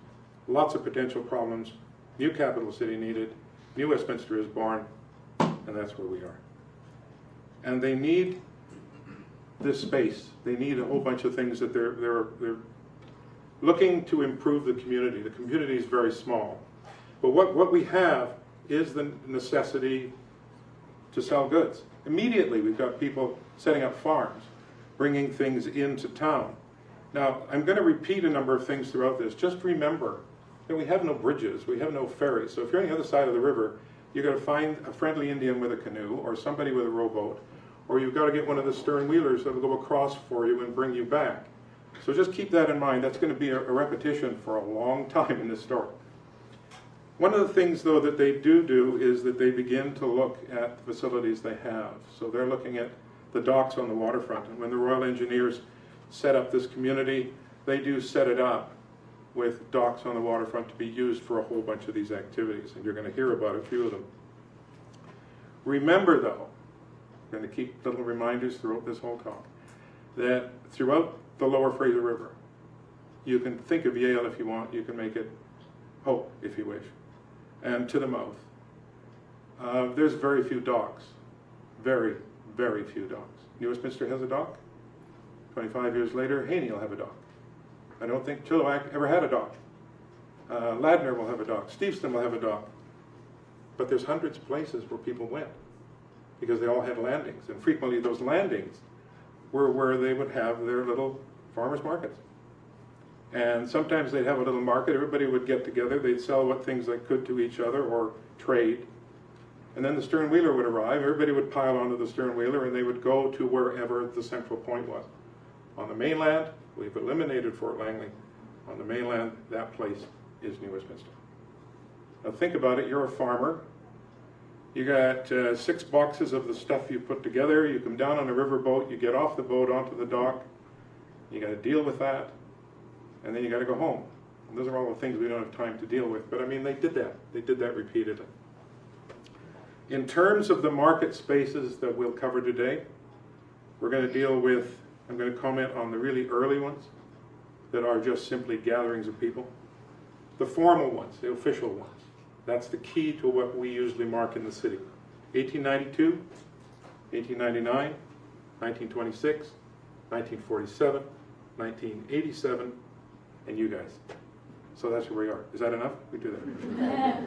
lots of potential problems, new capital city needed, New Westminster is born, and that's where we are. And they need this space. They need a whole bunch of things that they're looking to improve the community. The community is very small. But what we have is the necessity to sell goods. Immediately we've got people setting up farms, bringing things into town. Now, I'm going to repeat a number of things throughout this. Just remember that we have no bridges, we have no ferries. So if you're on the other side of the river, you've got to find a friendly Indian with a canoe or somebody with a rowboat, or you've got to get one of the stern wheelers that will go across for you and bring you back. So just keep that in mind. That's going to be a repetition for a long time in this story. One of the things, though, that they do is that they begin to look at the facilities they have. So they're looking at the docks on the waterfront. And when the Royal Engineers set up this community, they do set it up with docks on the waterfront to be used for a whole bunch of these activities. And you're going to hear about a few of them. Remember, though, I'm going to keep little reminders throughout this whole talk, that throughout the lower Fraser River, you can think of Yale if you want, you can make it Hope if you wish, and to the mouth. There's very few docks, very, very few docks. New Westminster has a dock. 25 years later, Haney will have a dock. I don't think Chilliwack ever had a dock. Ladner will have a dock. Steveston will have a dock. But there's hundreds of places where people went because they all had landings. And frequently those landings were where they would have their little farmers markets. And sometimes they'd have a little market. Everybody would get together. They'd sell what things they could to each other or trade. And then the stern wheeler would arrive. Everybody would pile onto the stern wheeler and they would go to wherever the central point was. On the mainland, we've eliminated Fort Langley. On the mainland, that place is New Westminster. Now think about it, you're a farmer. You got 6 boxes of the stuff you put together. You come down on a river boat, you get off the boat onto the dock. You got to deal with that, and then you got to go home. And those are all the things we don't have time to deal with. But I mean, they did that. They did that repeatedly. In terms of the market spaces that we'll cover today, we're going to deal with, I'm going to comment on the really early ones that are just simply gatherings of people. the formal ones, the official ones. That's the key to what we usually mark in the city. 1892, 1899, 1926, 1947, 1987, and you guys. So that's where we are. Is that enough? We do that.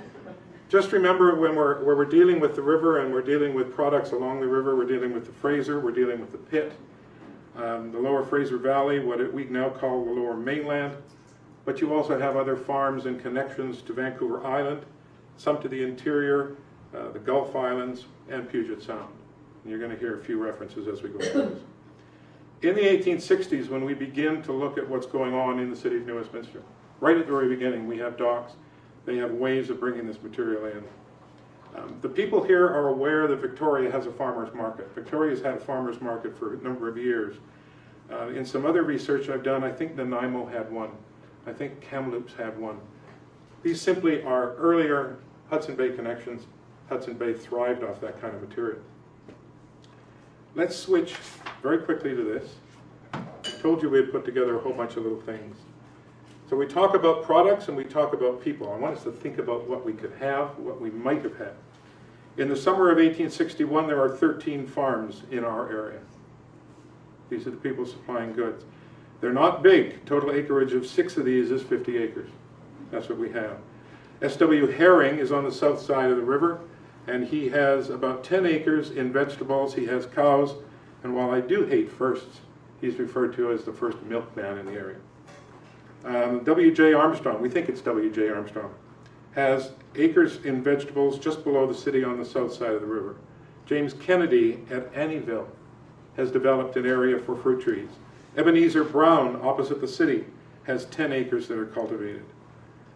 Just remember when we're dealing with the river and we're dealing with products along the river, we're dealing with the Fraser, we're dealing with the Pitt, the lower Fraser Valley, what we now call the lower mainland. But you also have other farms and connections to Vancouver Island, some to the interior, the Gulf Islands, and Puget Sound. And you're going to hear a few references as we go through this. In the 1860s, when we begin to look at what's going on in the city of New Westminster, right at the very beginning, we have docks. They have ways of bringing this material in. The people here are aware that Victoria has a farmer's market. Victoria's had a farmer's market for a number of years. In some other research I've done, I think Nanaimo had one. I think Kamloops had one. These simply are earlier Hudson Bay connections. Hudson Bay thrived off that kind of material. Let's switch very quickly to this. I told you we had put together a whole bunch of little things. So we talk about products and we talk about people. I want us to think about what we could have, what we might have had. In the summer of 1861, there are 13 farms in our area. These are the people supplying goods. They're not big. Total acreage of 6 of these is 50 acres. That's what we have. S.W. Herring is on the south side of the river, and he has about 10 acres in vegetables. He has cows, and while I do hate firsts, he's referred to as the first milkman in the area. W.J. Armstrong, we think it's W.J. Armstrong, has acres in vegetables just below the city on the south side of the river. James Kennedy at Annieville has developed an area for fruit trees. Ebenezer Brown, opposite the city, has 10 acres that are cultivated.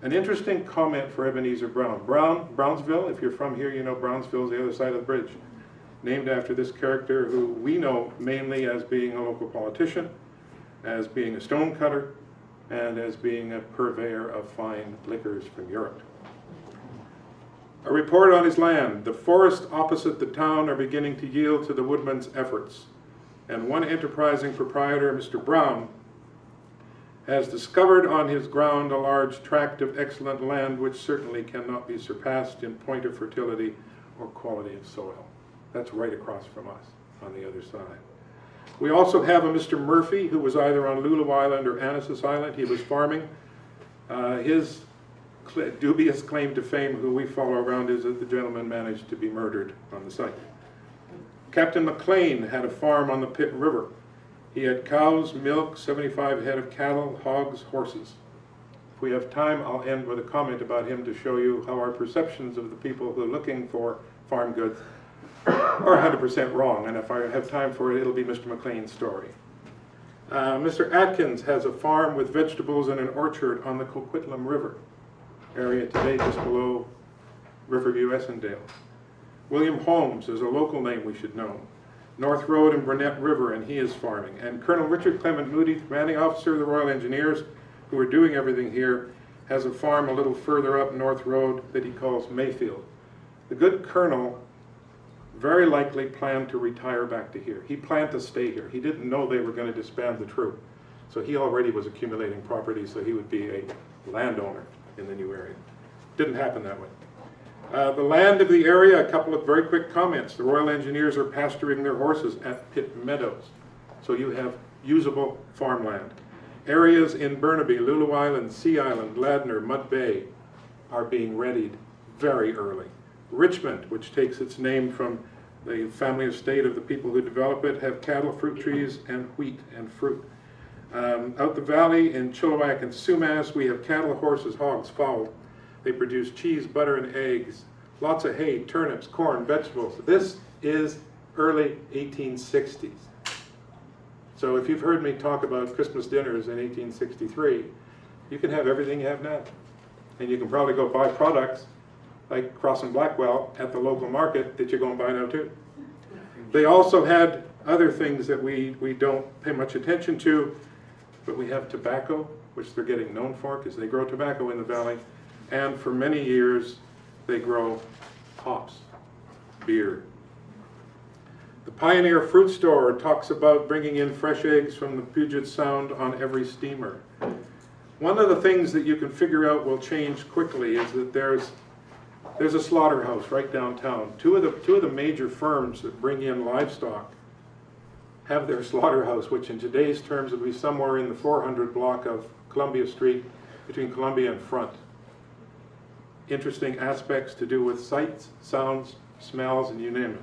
An interesting comment for Ebenezer Brown. Brownsville, if you're from here, you know Brownsville is the other side of the bridge. Named after this character who we know mainly as being a local politician, as being a stonecutter, and as being a purveyor of fine liquors from Europe. A report on his land. The forests opposite the town are beginning to yield to the woodman's efforts. And one enterprising proprietor, Mr. Brown, has discovered on his ground a large tract of excellent land which certainly cannot be surpassed in point of fertility or quality of soil. That's right across from us on the other side. We also have a Mr. Murphy who was either on Lulu Island or Annacis Island. He was farming. His dubious claim to fame, who we follow around, is that the gentleman managed to be murdered on the site. Captain McLean had a farm on the Pitt River. He had cows, milk, 75 head of cattle, hogs, horses. If we have time, I'll end with a comment about him to show you how our perceptions of the people who are looking for farm goods are 100% wrong. And if I have time for it, it'll be Mr. McLean's story. Mr. Atkins has a farm with vegetables and an orchard on the Coquitlam River area today just below Riverview, Essendale. William Holmes is a local name we should know. North Road and Burnett River, and he is farming. And Colonel Richard Clement Moody, commanding officer of the Royal Engineers, who are doing everything here, has a farm a little further up North Road that he calls Mayfield. The good colonel very likely planned to retire back to here. He planned to stay here. He didn't know they were going to disband the troop. So he already was accumulating property, so he would be a landowner in the new area. Didn't happen that way. The land of the area, a couple of very quick comments. The Royal Engineers are pasturing their horses at Pitt Meadows. So you have usable farmland. Areas in Burnaby, Lulu Island, Sea Island, Ladner, Mud Bay are being readied very early. Richmond, which takes its name from the family estate of the people who develop it, have cattle, fruit trees, and wheat and fruit. Out the valley in Chilliwack and Sumas, we have cattle, horses, hogs, fowl. They produce cheese, butter, and eggs. Lots of hay, turnips, corn, vegetables. This is early 1860s. So if you've heard me talk about Christmas dinners in 1863, you can have everything you have now. And you can probably go buy products like Cross and Blackwell at the local market that you go and buy now too. They also had other things that we don't pay much attention to, but we have tobacco, which they're getting known for because they grow tobacco in the valley. And for many years, they grow hops, beer. The Pioneer Fruit Store talks about bringing in fresh eggs from the Puget Sound on every steamer. One of the things that you can figure out will change quickly is that there's a slaughterhouse right downtown. Two of the major firms that bring in livestock have their slaughterhouse, which in today's terms would be somewhere in the 400 block of Columbia Street between Columbia and Front. Interesting aspects to do with sights, sounds, smells, and you name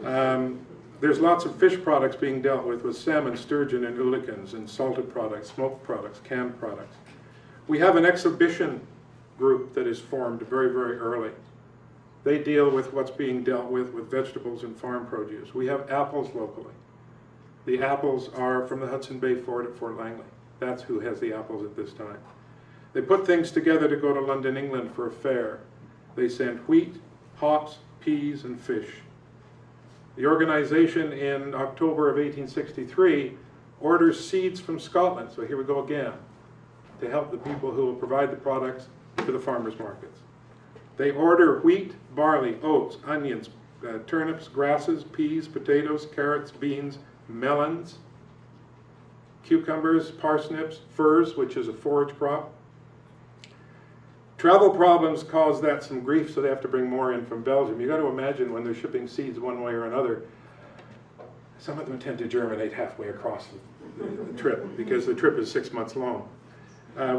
it. There's lots of fish products being dealt with salmon, sturgeon, and oolakins, and salted products, smoked products, canned products. We have an exhibition group that is formed very, very early. They deal with what's being dealt with vegetables and farm produce. We have apples locally. The apples are from the Hudson Bay Fort at Fort Langley. That's who has the apples at this time. They put things together to go to London, England for a fair. They send wheat, hops, peas, and fish. The organization in October of 1863 orders seeds from Scotland, so here we go again, to help the people who will provide the products to the farmers' markets. They order wheat, barley, oats, onions, turnips, grasses, peas, potatoes, carrots, beans, melons, cucumbers, parsnips, furs, which is a forage crop. Travel problems cause that some grief, so they have to bring more in from Belgium. You've got to imagine when they're shipping seeds one way or another, some of them tend to germinate halfway across the trip, because the trip is 6 months long.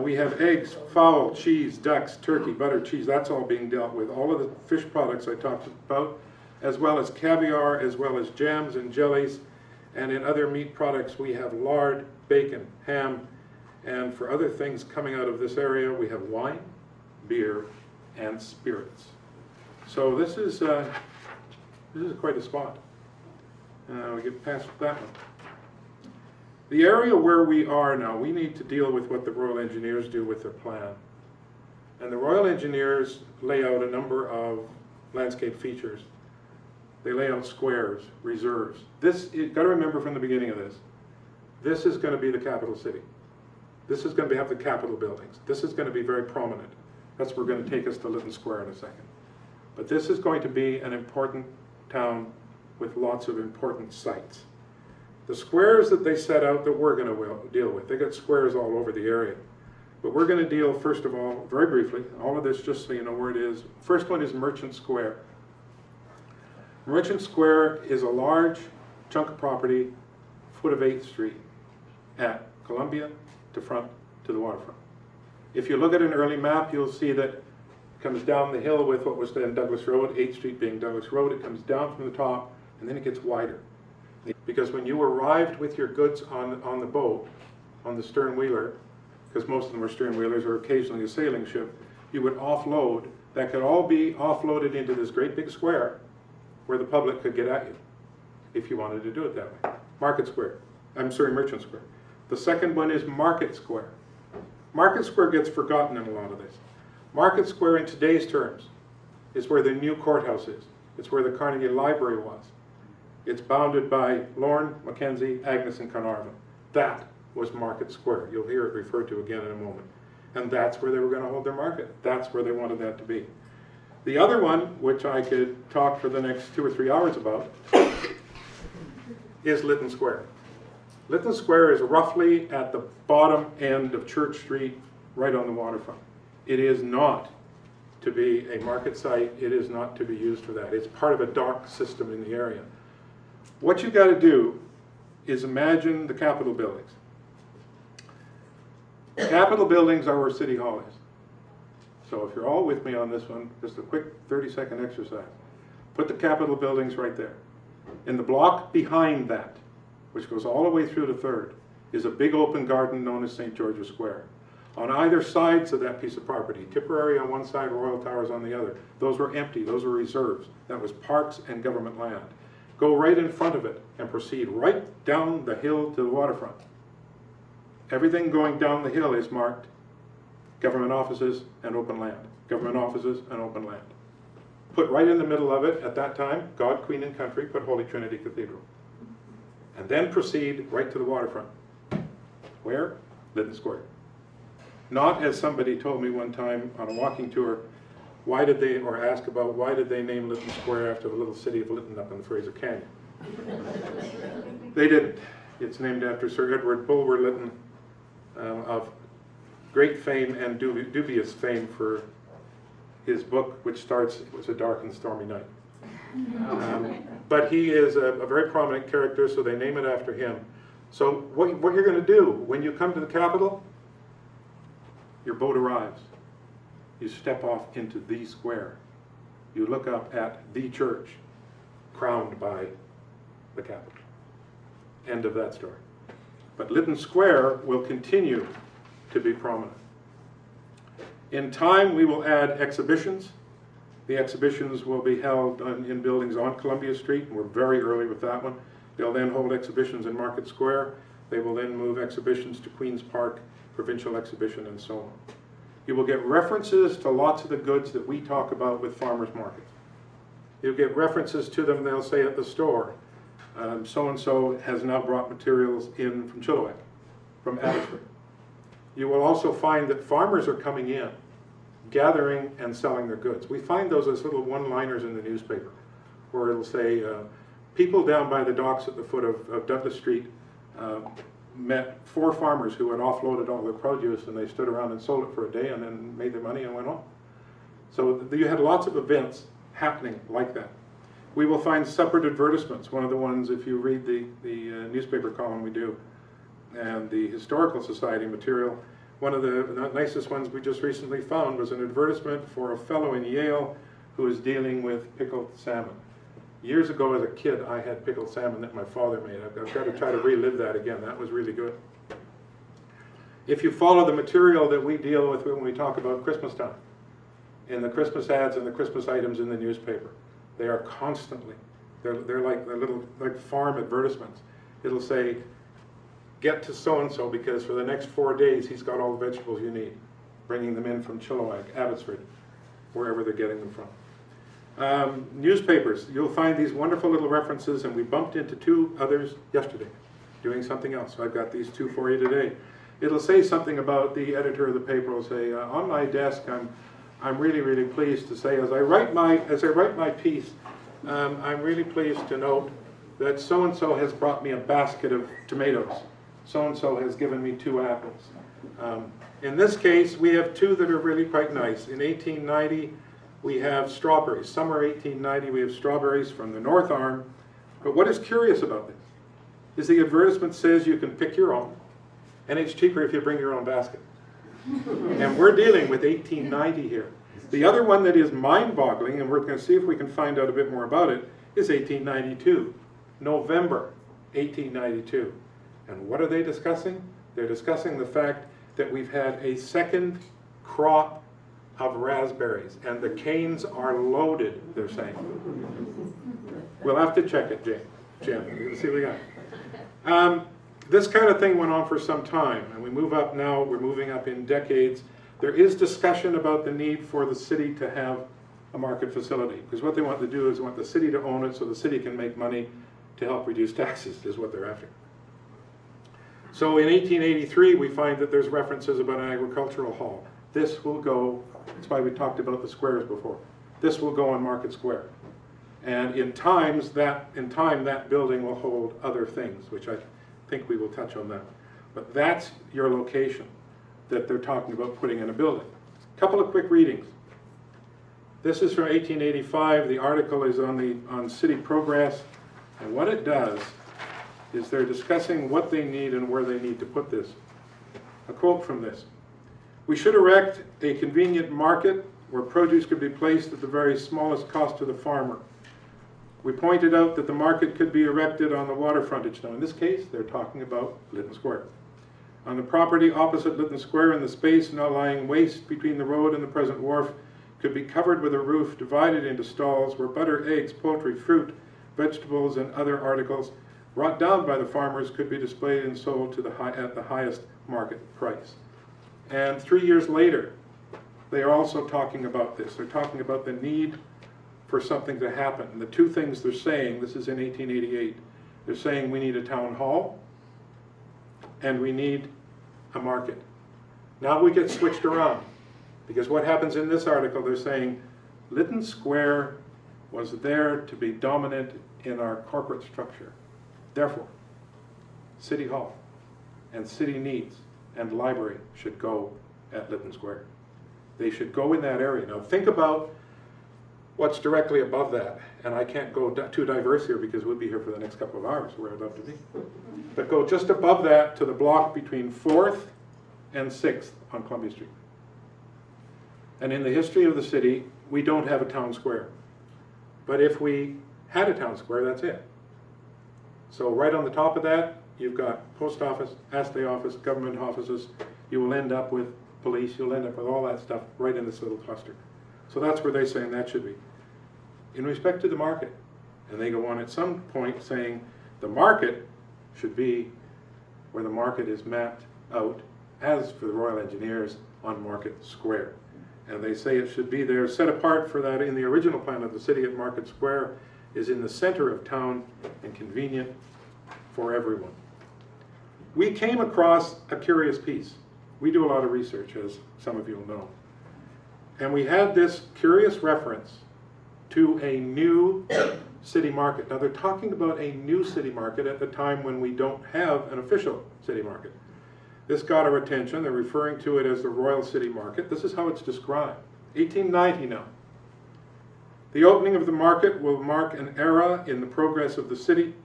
We have eggs, fowl, cheese, ducks, turkey, butter, cheese. That's all being dealt with. All of the fish products I talked about, as well as caviar, as well as jams and jellies. And in other meat products, we have lard, bacon, ham. And for other things coming out of this area, we have wine, beer, and spirits. So this is quite a spot. We get past that one. The area where we are now, we need to deal with what the Royal Engineers do with their plan. And the Royal Engineers lay out a number of landscape features. They lay out squares, reserves. You've got to remember from the beginning of this is going to be the capital city. This is going to have the Capitol buildings. This is going to be very prominent. That's where we're going to take us to Lytton Square in a second. But this is going to be an important town with lots of important sites. The squares that they set out that we're going to deal with, they got squares all over the area. But we're going to deal, first of all, very briefly, all of this just so you know where it is. First one is Merchant Square. Merchant Square is a large chunk of property, foot of 8th Street, at Columbia to Front to the waterfront. If you look at an early map, you'll see that it comes down the hill with what was then Douglas Road, 8th Street being Douglas Road. It comes down from the top, and then it gets wider. Because when you arrived with your goods on the boat, on the stern wheeler, because most of them are stern wheelers or occasionally a sailing ship, you would offload. That could all be offloaded into this great big square where the public could get at you if you wanted to do it that way. Merchant Square. The second one is Market Square. Market Square gets forgotten in a lot of this. Market Square in today's terms is where the new courthouse is. It's where the Carnegie Library was. It's bounded by Lorne, Mackenzie, Agnes, and Carnarvon. That was Market Square. You'll hear it referred to again in a moment. And that's where they were going to hold their market. That's where they wanted that to be. The other one, which I could talk for the next 2 or 3 hours about, is Lytton Square. Lytton Square is roughly at the bottom end of Church Street, right on the waterfront. It is not to be a market site. It is not to be used for that. It's part of a dock system in the area. What you've got to do is imagine the Capitol buildings. Capitol buildings are where City Hall is. So if you're all with me on this one, just a quick 30-second exercise. Put the Capitol buildings right there. In the block behind that, which goes all the way through to 3rd, is a big open garden known as St. George's Square. On either sides of that piece of property, Tipperary on one side, Royal Towers on the other, those were empty, those were reserves. That was parks and government land. Go right in front of it and proceed right down the hill to the waterfront. Everything going down the hill is marked government offices and open land. Government offices and open land. Put right in the middle of it, at that time, God, Queen, and Country, put Holy Trinity Cathedral. And then proceed right to the waterfront. Where? Lytton Square. Not as somebody told me one time on a walking tour, why did they name Lytton Square after the little city of Lytton up in the Fraser Canyon? They didn't. It's named after Sir Edward Bulwer Lytton of great fame and dubious fame for his book, which starts, "It was a dark and stormy night." But he is a very prominent character, so they name it after him. So what you're going to do when you come to the Capitol, your boat arrives. You step off into the square. You look up at the church, crowned by the Capitol. End of that story. But Lytton Square will continue to be prominent. In time, we will add exhibitions. The exhibitions will be held in buildings on Columbia Street, and we're very early with that one. They'll then hold exhibitions in Market Square. They will then move exhibitions to Queen's Park, Provincial Exhibition, and so on. You will get references to lots of the goods that we talk about with farmers markets. You'll get references to them, they'll say at the store, so-and-so has now brought materials in from Chilliwack, from Abbotsford. You will also find that farmers are coming in, gathering and selling their goods. We find those as little one-liners in the newspaper, where it'll say, people down by the docks at the foot of Douglas Street met 4 farmers who had offloaded all their produce, and they stood around and sold it for a day and then made their money and went on. So you had lots of events happening like that. We will find separate advertisements. One of the ones, if you read the newspaper column we do, and the Historical Society material, one of the nicest ones we just recently found was an advertisement for a fellow in Yale who is dealing with pickled salmon. Years ago as a kid, I had pickled salmon that my father made. I've got to try to relive that again. That was really good. If you follow the material that we deal with when we talk about Christmas time, in the Christmas ads and the Christmas items in the newspaper, they are constantly, they're little farm advertisements. It'll say, get to so-and-so because for the next 4 days he's got all the vegetables you need, bringing them in from Chilliwack, Abbotsford, wherever they're getting them from. Newspapers, you'll find these wonderful little references, and we bumped into 2 others yesterday doing something else. So I've got these 2 for you today. It'll say something about the editor of the paper. Will say, on my desk, I'm really, really pleased to say, as I write my piece, I'm really pleased to note that so-and-so has brought me a basket of tomatoes. So-and-so has given me 2 apples. In this case, we have 2 that are really quite nice. In 1890, we have strawberries. Summer 1890, we have strawberries from the North Arm. But what is curious about this is the advertisement says you can pick your own, and it's cheaper if you bring your own basket. And we're dealing with 1890 here. The other one that is mind-boggling, and we're going to see if we can find out a bit more about it, is 1892. November 1892. And what are they discussing? They're discussing the fact that we've had a second crop of raspberries, and the canes are loaded, they're saying. We'll have to check it, Jim. Let's see what we got. This kind of thing went on for some time, and we move up now, we're moving up in decades. There is discussion about the need for the city to have a market facility, because what they want to do is they want the city to own it so the city can make money to help reduce taxes, is what they're after. So in 1883, we find that there's references about an agricultural hall. This will go, that's why we talked about the squares before. This will go on Market Square. And in time, that building will hold other things, which I think we will touch on that. But that's your location that they're talking about putting in a building. A couple of quick readings. This is from 1885. The article is on city progress. And what it does is they're discussing what they need and where they need to put this. A quote from this. We should erect a convenient market where produce could be placed at the very smallest cost to the farmer. We pointed out that the market could be erected on the water frontage. Now in this case, they're talking about Lytton Square. On the property opposite Lytton Square, in the space now lying waste between the road and the present wharf, could be covered with a roof divided into stalls where butter, eggs, poultry, fruit, vegetables, and other articles brought down by the farmers could be displayed and sold to at the highest market price. And 3 years later, they are also talking about this. They're talking about the need for something to happen. And the 2 things they're saying, this is in 1888, they're saying we need a town hall and we need a market. Now we get switched around, because what happens in this article, they're saying Lytton Square was there to be dominant in our corporate structure. Therefore, City Hall and city needs and library should go at Lytton Square. They should go in that area. Now think about what's directly above that. And I can't go too diverse here because we'll be here for the next couple of hours, where I'd love to be. But go just above that to the block between 4th and 6th on Columbia Street. And in the history of the city, we don't have a town square. But if we had a town square, that's it. So right on the top of that, you've got post office, assay office, government offices. You will end up with police. You'll end up with all that stuff right in this little cluster. So that's where they're saying that should be. In respect to the market, and they go on at some point saying the market should be where the market is mapped out as for the Royal Engineers on Market Square. And they say it should be there, set apart for that in the original plan of the city at Market Square, is in the center of town and convenient for everyone. We came across a curious piece. We do a lot of research, as some of you will know. And we had this curious reference to a new city market. Now they're talking about a new city market at the time when we don't have an official city market. This got our attention. They're referring to it as the Royal City Market. This is how it's described. 1890 now. The opening of the market will mark an era in the progress of the city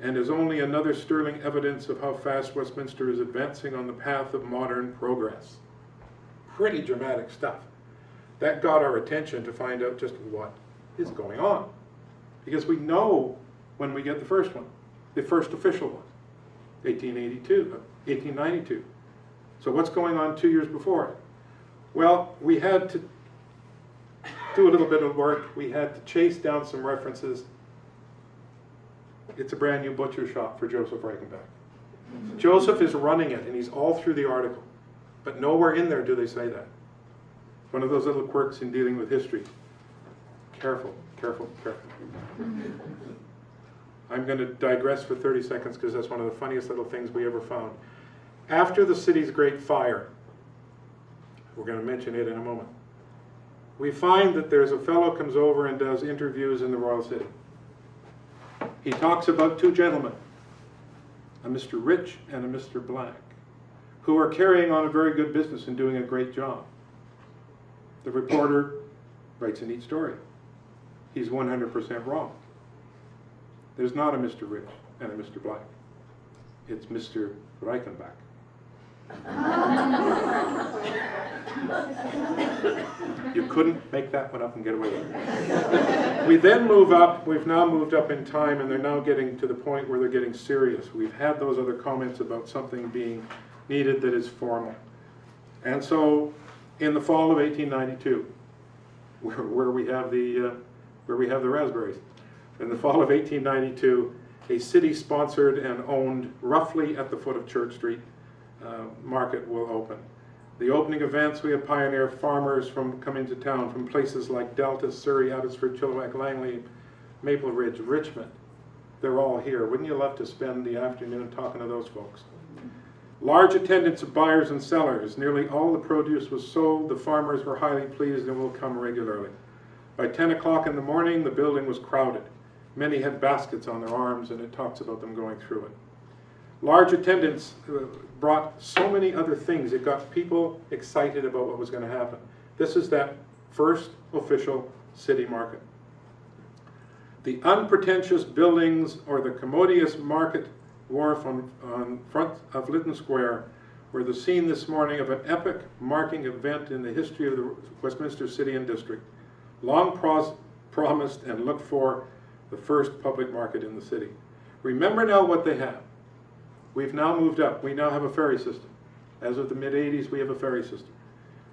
and is only another sterling evidence of how fast Westminster is advancing on the path of modern progress. Pretty dramatic stuff. That got our attention to find out just what is going on. Because we know when we get the first one, the first official one, 1892. So what's going on 2 years before it? Well, we had to do a little bit of work. We had to chase down some references. It's a brand new butcher shop for Joseph Reichenbach. Joseph is running it, and he's all through the article. But nowhere in there do they say that. One of those little quirks in dealing with history. Careful, careful, careful. I'm going to digress for 30 seconds because that's one of the funniest little things we ever found. After the city's great fire, we're going to mention it in a moment, we find that there's a fellow comes over and does interviews in the Royal City. He talks about two gentlemen, a Mr. Rich and a Mr. Black, who are carrying on a very good business and doing a great job. The reporter writes a neat story. He's 100% wrong. There's not a Mr. Rich and a Mr. Black. It's Mr. Reichenbach. You couldn't make that one up and get away with it. We then move up. We've now moved up in time, and they're now getting to the point where they're getting serious. We've had those other comments about something being needed that is formal. And so in the fall of 1892, where we have the raspberries, in the fall of 1892, a city-sponsored and owned, roughly at the foot of Church Street, market will open. The opening events, we have pioneer farmers come into town from places like Delta, Surrey, Abbotsford, Chilliwack, Langley, Maple Ridge, Richmond. They're all here. Wouldn't you love to spend the afternoon talking to those folks? Large attendance of buyers and sellers. Nearly all the produce was sold. The farmers were highly pleased and will come regularly. By 10 o'clock in the morning, the building was crowded. Many had baskets on their arms, and it talks about them going through it. Large attendance brought so many other things. It got people excited about what was going to happen. This is that first official city market. The unpretentious buildings or the commodious market wharf on front of Lytton Square were the scene this morning of an epic marking event in the history of the Westminster City and District. Long promised and looked for, the first public market in the city. Remember now what they have. We've now moved up. We now have a ferry system. As of the mid-80s, we have a ferry system.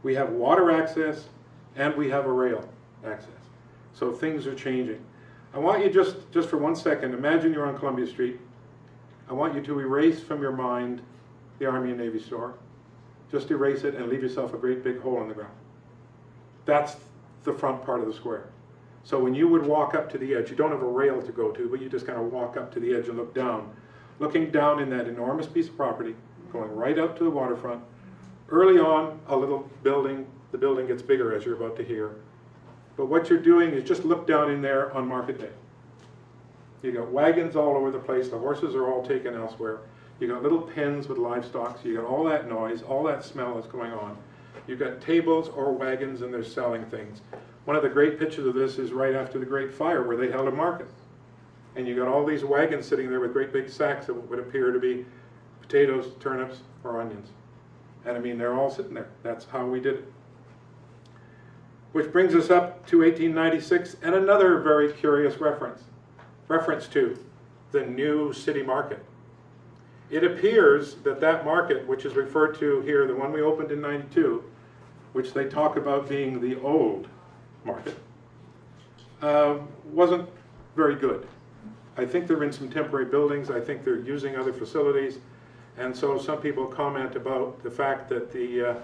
We have water access, and we have a rail access. So things are changing. I want you just for 1 second, imagine you're on Columbia Street. I want you to erase from your mind the Army and Navy store. Just erase it and leave yourself a great big hole in the ground. That's the front part of the square. So when you would walk up to the edge, you don't have a rail to go to, but you just kind of walk up to the edge and look down. Looking down in that enormous piece of property, going right up to the waterfront. Early on, a little building. The building gets bigger, as you're about to hear. But what you're doing is just look down in there on market day. You got wagons all over the place. The horses are all taken elsewhere. You got little pens with livestock. So you got all that noise, all that smell that's going on. You've got tables or wagons and they're selling things. One of the great pictures of this is right after the Great Fire where they held a market. And you got all these wagons sitting there with great big sacks of what would appear to be potatoes, turnips, or onions. And I mean, they're all sitting there. That's how we did it. Which brings us up to 1896 and another very curious reference to the new city market. It appears that that market, which is referred to here, the one we opened in 92, which they talk about being the old market, wasn't very good. I think they're in some temporary buildings. I think they're using other facilities. And so some people comment about the fact that the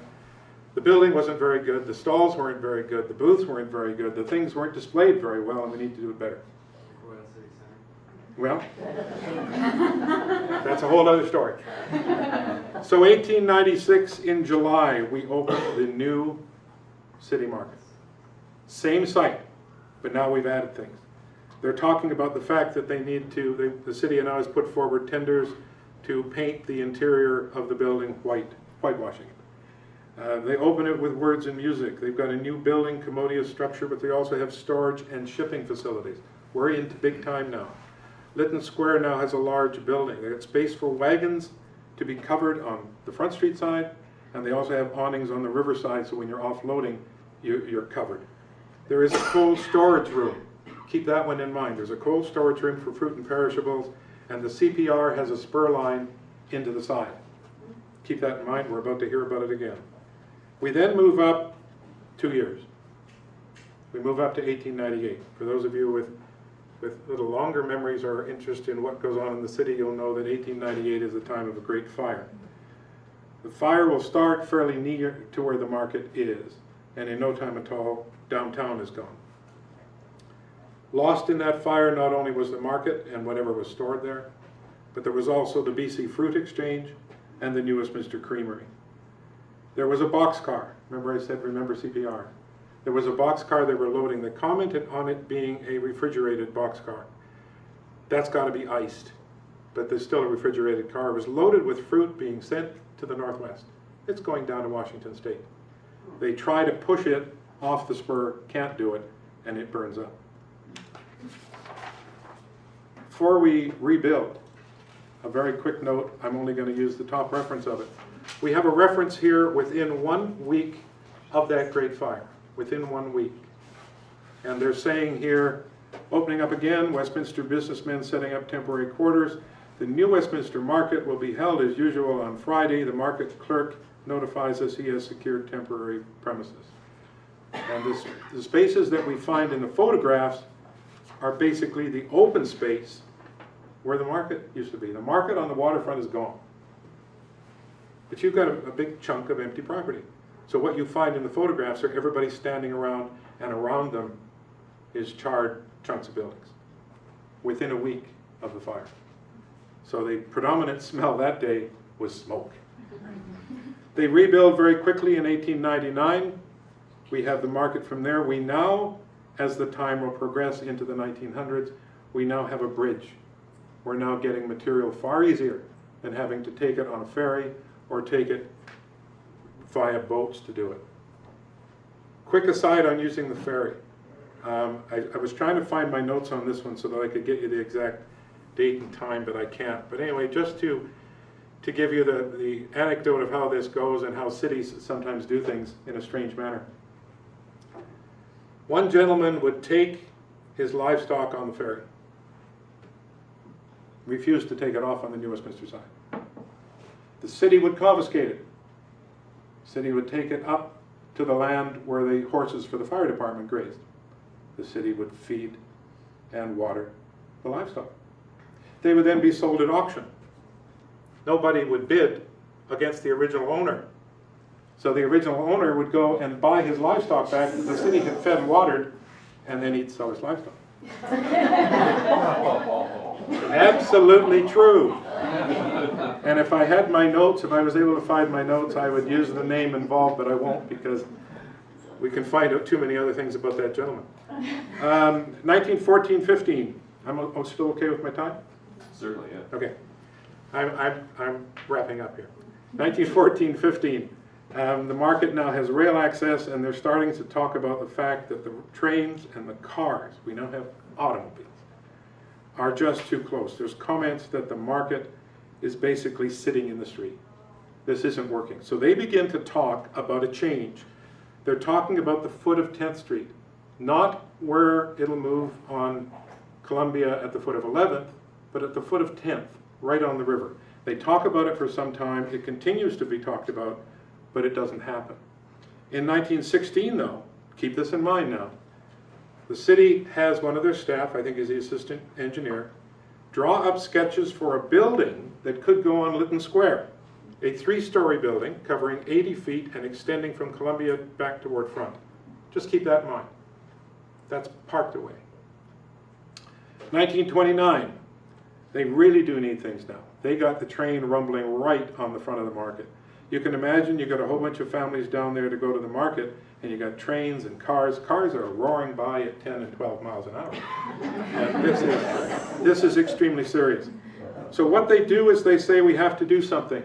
building wasn't very good, the stalls weren't very good, the booths weren't very good, the things weren't displayed very well, and we need to do it better. Well, that's a whole other story. So 1896 in July, we opened the new city market. Same site, but now we've added things. They're talking about the fact that they need to, the city now has put forward tenders to paint the interior of the building whitewashing it. They open it with words and music. They've got a new building, commodious structure, but they also have storage and shipping facilities. We're into big time now. Lytton Square now has a large building. They got space for wagons to be covered on the Front Street side, and they also have awnings on the river side, so when you're offloading, you're covered. There is a cold storage room. Keep that one in mind. There's a cold storage room for fruit and perishables, and the CPR has a spur line into the side. Keep that in mind. We're about to hear about it again. We then move up 2 years. We move up to 1898. For those of you with little longer memories or interest in what goes on in the city, you'll know that 1898 is the time of a great fire. The fire will start fairly near to where the market is, and in no time at all, downtown is gone. Lost in that fire not only was the market and whatever was stored there, but there was also the BC Fruit Exchange and the New Westminster Creamery. There was a boxcar. Remember I said, remember CPR? There was a boxcar they were loading. They commented on it being a refrigerated boxcar. That's got to be iced, but there's still a refrigerated car. It was loaded with fruit being sent to the Northwest. It's going down to Washington State. They try to push it off the spur, can't do it, and it burns up. Before we rebuild, a very quick note, I'm only going to use the top reference of it. We have a reference here within 1 week of that great fire. Within 1 week. And they're saying here, opening up again, Westminster businessmen setting up temporary quarters. The new Westminster market will be held as usual on Friday. The market clerk notifies us he has secured temporary premises. And the spaces that we find in the photographs are basically the open space where the market used to be. The market on the waterfront is gone. But you've got a big chunk of empty property. So what you find in the photographs are everybody standing around, and around them is charred chunks of buildings within a week of the fire. So the predominant smell that day was smoke. They rebuild very quickly in 1899. We have the market from there. We now, as the time will progress into the 1900s, we now have a bridge. We're now getting material far easier than having to take it on a ferry or take it via boats to do it. Quick aside on using the ferry. I was trying to find my notes on this one so that I could get you the exact date and time, but I can't. But anyway, just to give you the anecdote of how this goes and how cities sometimes do things in a strange manner. One gentleman would take his livestock on the ferry, refused to take it off on the New Westminster side. The city would confiscate it. City would take it up to the land where the horses for the fire department grazed. The city would feed and water the livestock. They would then be sold at auction. Nobody would bid against the original owner. So the original owner would go and buy his livestock back that the city had fed and watered, and then he'd sell his livestock. Absolutely true. And if I had my notes, if I was able to find my notes, I would use the name involved, but I won't because we can find out too many other things about that gentleman. 1914-15. I'm still okay with my time? Certainly, yeah. Okay. I'm wrapping up here. 1914-15. The market now has rail access, and they're starting to talk about the fact that the trains and the cars, we now have automobiles, are just too close. There's comments that the market is basically sitting in the street. This isn't working. So they begin to talk about a change. They're talking about the foot of 10th Street, not where it'll move on Columbia at the foot of 11th, but at the foot of 10th, right on the river. They talk about it for some time. It continues to be talked about, but it doesn't happen. In 1916, though, keep this in mind now, the city has one of their staff, I think is the assistant engineer, draw up sketches for a building that could go on Lytton Square, a 3-story building covering 80 feet and extending from Columbia back toward Front. Just keep that in mind. That's parked away. 1929, they really do need things now. They got the train rumbling right on the front of the market. You can imagine you got a whole bunch of families down there to go to the market, and you got trains and cars. Cars are roaring by at 10 and 12 miles an hour. And this is extremely serious. So what they do is they say we have to do something.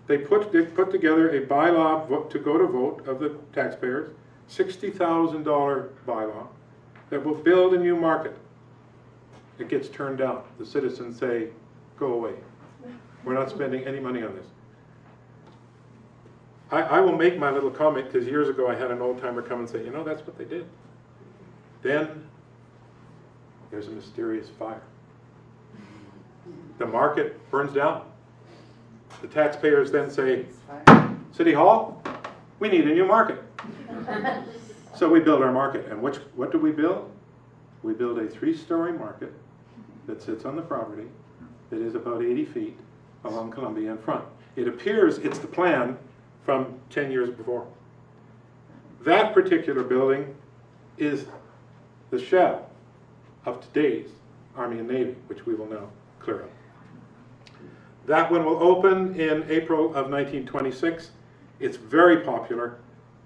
They put together a bylaw vote to go to vote of the taxpayers, $60,000 bylaw that will build a new market. It gets turned down. The citizens say, go away. We're not spending any money on this. I will make my little comment because years ago I had an old timer come and say, you know, that's what they did. Then there's a mysterious fire. The market burns down. The taxpayers then say, City Hall, we need a new market. So we build our market. And what do we build? We build a 3-story market that sits on the property that is about 80 feet along Columbia in front. It appears it's the plan from 10 years before. That particular building is the shell of today's Army and Navy, which we will now clear up. That one will open in April of 1926. It's very popular.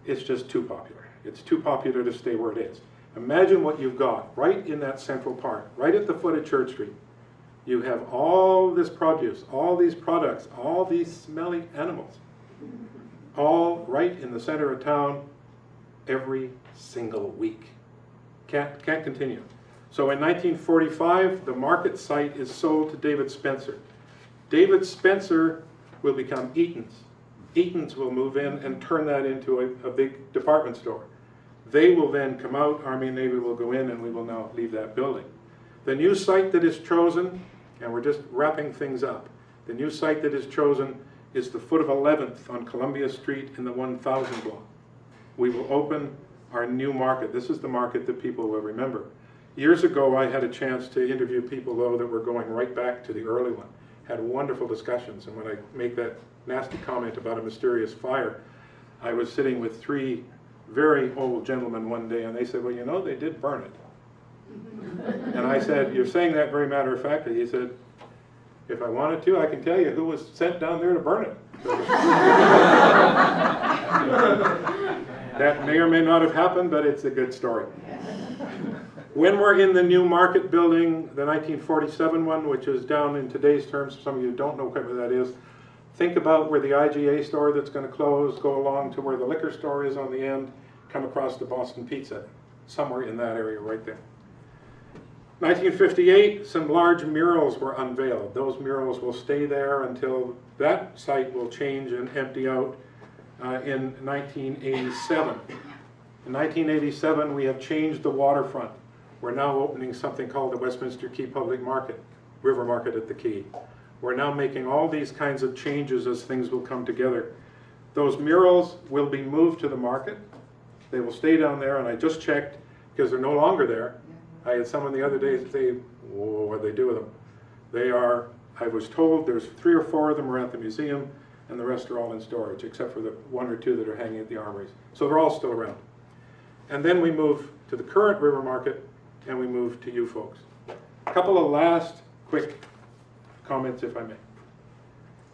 It's just too popular. It's too popular to stay where it is. Imagine what you've got right in that central part, right at the foot of Church Street. You have all this produce, all these products, all these smelly animals, all right in the center of town every single week. Can't continue. So in 1945, the market site is sold to David Spencer. David Spencer will become Eaton's. Eaton's will move in and turn that into a big department store. They will then come out, Army and Navy will go in, and we will now leave that building. The new site that is chosen, and we're just wrapping things up, the new site that is chosen is the foot of 11th on Columbia Street in the 1000 block. We will open our new market. This is the market that people will remember. Years ago, I had a chance to interview people, though, that were going right back to the early one. Had wonderful discussions, and when I make that nasty comment about a mysterious fire, I was sitting with 3 very old gentlemen one day, and they said, well, you know, they did burn it. And I said, you're saying that very matter-of-factly. He said, if I wanted to, I can tell you who was sent down there to burn it. That may or may not have happened, but it's a good story. When we're in the new market building, the 1947 one, which is down in today's terms, some of you don't know what that is, think about where the IGA store that's going to close, go along to where the liquor store is on the end, come across to Boston Pizza, somewhere in that area right there. 1958, some large murals were unveiled. Those murals will stay there until that site will change and empty out in 1987. In 1987, we have changed the waterfront. We're now opening something called the Westminster Quay Public Market, River Market at the Quay. We're now making all these kinds of changes as things will come together. Those murals will be moved to the market. They will stay down there, and I just checked because they're no longer there. I had someone the other day say, whoa, what do they do with them? They are, I was told there's 3 or 4 of them are at the museum, and the rest are all in storage, except for the 1 or 2 that are hanging at the armories. So they're all still around. And then we move to the current River Market, and we move to you folks. A couple of last quick comments, if I may.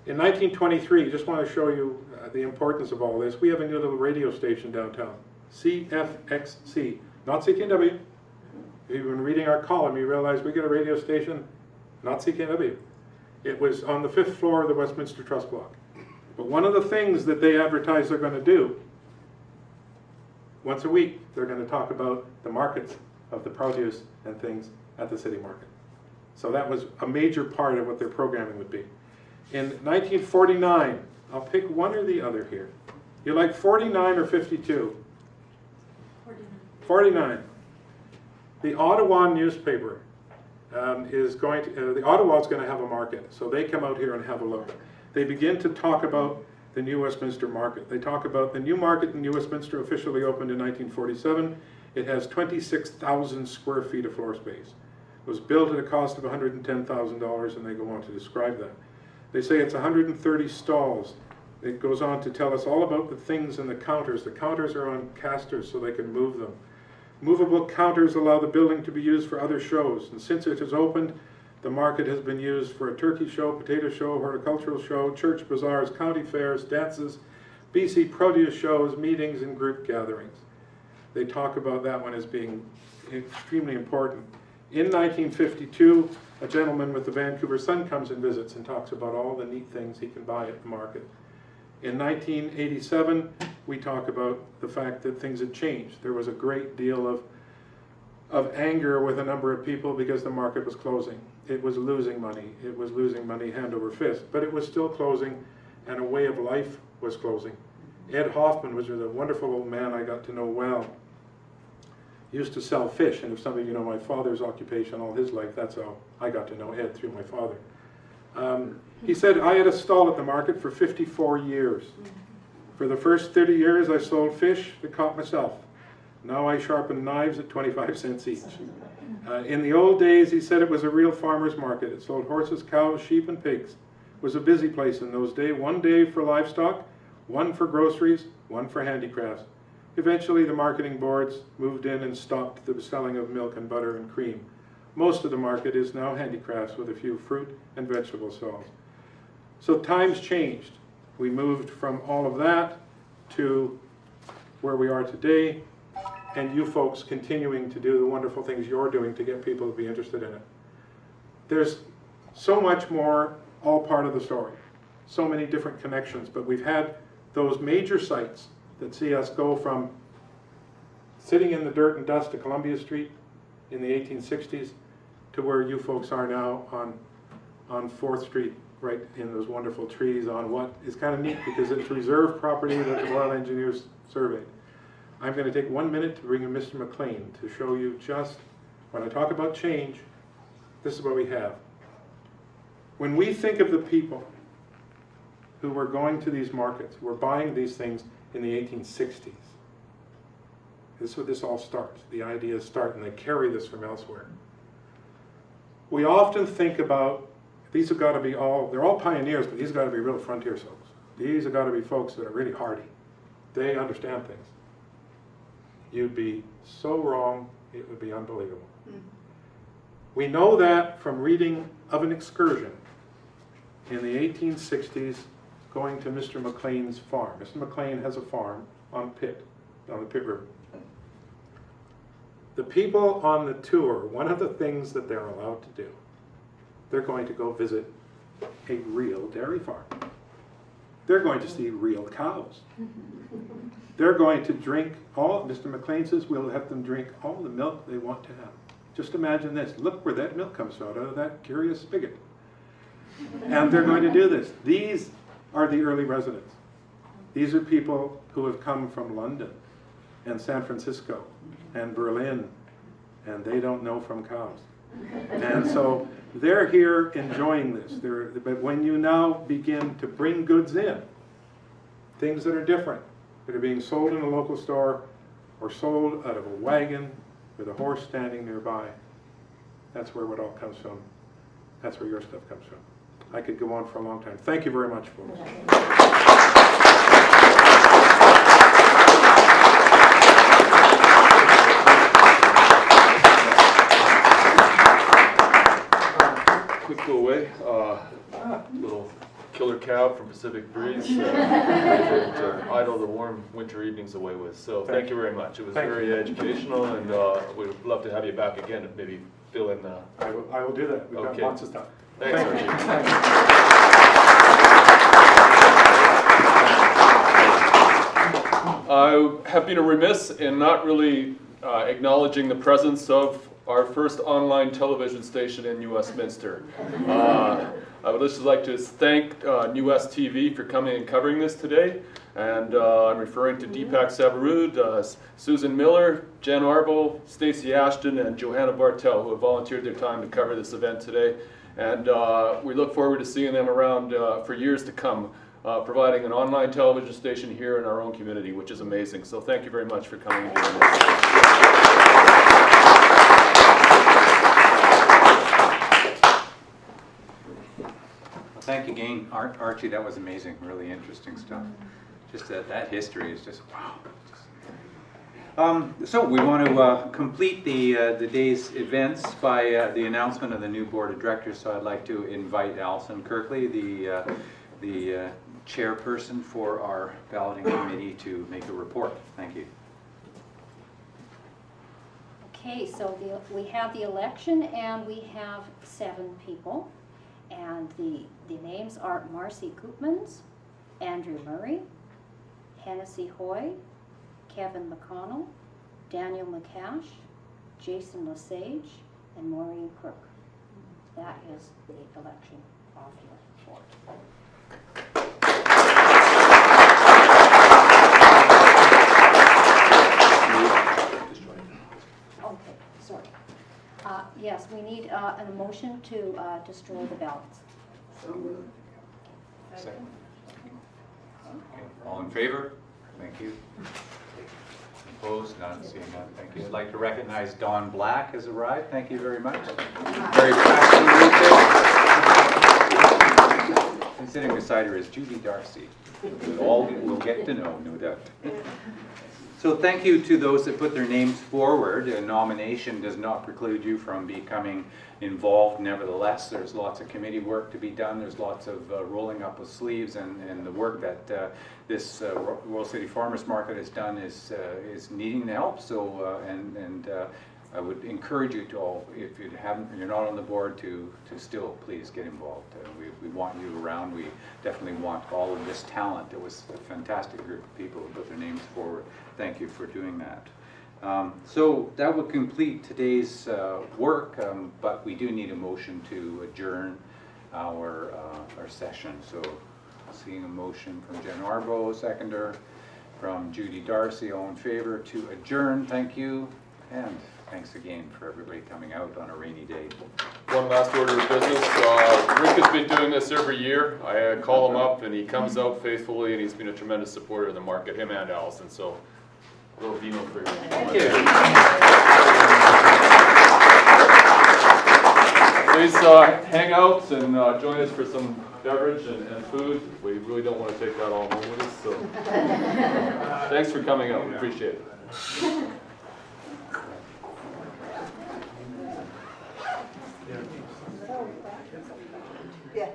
In 1923, just want to show you the importance of all this. We have a new little radio station downtown, CFXC, not CKNW. If you've been reading our column, you realize we get a radio station, not CKNW. It was on the 5th floor of the Westminster Trust Block. But one of the things that they advertise they're going to do, once a week, they're going to talk about the markets of the produce and things at the city market. So that was a major part of what their programming would be. In 1949, I'll pick one or the other here. You like 49 or 52? 49. The Ottawa newspaper is going to, the Ottawa is going to have a market, so they come out here and have a look. They begin to talk about the New Westminster Market. They talk about the new market in New Westminster, officially opened in 1947. It has 26,000 square feet of floor space. It was built at a cost of $110,000, and they go on to describe that. They say it's 130 stalls. It goes on to tell us all about the things in the counters. The counters are on casters so they can move them. Movable counters allow the building to be used for other shows, and since it has opened, the market has been used for a turkey show, potato show, horticultural show, church bazaars, county fairs, dances, BC produce shows, meetings, and group gatherings. They talk about that one as being extremely important. In 1952, a gentleman with the Vancouver Sun comes and visits and talks about all the neat things he can buy at the market. In 1987, we talk about the fact that things had changed. There was a great deal of anger with a number of people because the market was closing. It was losing money. It was losing money hand over fist, but it was still closing, and a way of life was closing. Ed Hoffman was a wonderful old man I got to know well. He used to sell fish, and if some of you know my father's occupation all his life, that's how I got to know Ed, through my father. He said, I had a stall at the market for 54 years. For the first 30 years, I sold fish that caught myself. Now I sharpen knives at 25 cents each. In the old days, he said, it was a real farmer's market. It sold horses, cows, sheep, and pigs. It was a busy place in those days. One day for livestock, one for groceries, one for handicrafts. Eventually, the marketing boards moved in and stopped the selling of milk and butter and cream. Most of the market is now handicrafts with a few fruit and vegetable stalls. So times changed. We moved from all of that to where we are today, and you folks continuing to do the wonderful things you're doing to get people to be interested in it. There's so much more, all part of the story. So many different connections, but we've had those major sites that see us go from sitting in the dirt and dust of Columbia Street in the 1860s to where you folks are now on 4th Street, right in those wonderful trees on what is kind of neat because it's reserve property that the Royal Engineers surveyed. I'm going to take 1 minute to bring in Mr. McLean to show you just, when I talk about change, this is what we have. When we think of the people who were going to these markets, who were buying these things in the 1860s, this is where this all starts. The ideas start, and they carry this from elsewhere. We often think about, these have got to be all, they're all pioneers, but these have got to be real frontier folks. These have got to be folks that are really hardy. They understand things. You'd be so wrong, it would be unbelievable. We know that from reading of an excursion in the 1860s going to Mr. McLean's farm. Mr. McLean has a farm on the Pitt River. The people on the tour, one of the things that they're allowed to do, they're going to go visit a real dairy farm. They're going to see real cows. They're going to drink all, Mr. McLean says, we'll have them drink all the milk they want to have. Just imagine this. Look where that milk comes out of that curious spigot. And they're going to do this. These are the early residents. These are people who have come from London and San Francisco and Berlin, and they don't know from cows. And so they're here enjoying this. But when you now begin to bring goods in, things that are different, that are being sold in a local store or sold out of a wagon with a horse standing nearby, that's where it all comes from. That's where your stuff comes from. I could go on for a long time. Thank you very much, folks. Quick go away. Little killer cow from Pacific Breeze to idle the warm winter evenings away with. So thank you very much. It was very educational, and we'd love to have you back again and maybe fill in. I will do that. We've got lots of stuff. Thanks, Archie. Thank you. I have been remiss in not really acknowledging the presence of our first online television station in New Westminster. I would just like to thank New West TV for coming and covering this today. And I'm referring to Deepak Savarud, Susan Miller, Jen Arbo, Stacey Ashton, and Johanna Bartel, who have volunteered their time to cover this event today. And we look forward to seeing them around for years to come, providing an online television station here in our own community, which is amazing. So thank you very much for coming and doing this. Thank you again, Archie. That was amazing. Really interesting stuff. Just that history is just wow. So we want to complete the day's events by the announcement of the new board of directors. So I'd like to invite Alison Kirkley, the chairperson for our balloting committee, to make a report. Thank you. Okay, so we have the election, and we have 7 people. And the names are Marcy Koopmans, Andrew Murray, Hennessy Hoy, Kevin McConnell, Daniel McCash, Jason Lesage, and Maureen Crook. That is the election of your board. Okay, sorry. Yes, we need a motion to destroy the ballots. Second. Okay. All in favor? Thank you. Opposed? None. Seeing none. Thank you. I'd like to recognize Don Black has arrived. Thank you very much. Very passionate. And sitting beside her is Judy Darcy. All we'll get to know, no doubt. So thank you to those that put their names forward. A nomination does not preclude you from becoming involved. Nevertheless, there's lots of committee work to be done. There's lots of rolling up of sleeves, and the work that this Royal City Farmers Market has done is needing the help. So I would encourage you to all, if you're not on the board, to still please get involved. We want you around. We definitely want all of this talent. It was a fantastic group of people who put their names forward. Thank you for doing that. So that would complete today's work, but we do need a motion to adjourn our session. So seeing a motion from Jen Arbo, seconder, from Judy Darcy, all in favor to adjourn. Thank you, and thanks again for everybody coming out on a rainy day. One last order of business. Rick has been doing this every year. I call him up, and he comes out faithfully, and he's been a tremendous supporter of the market, him and Allison. So a little Vino for you. Thank you. Please hang out and join us for some beverage and food. We really don't want to take that all home with us. So thanks for coming out. We appreciate it. Yeah.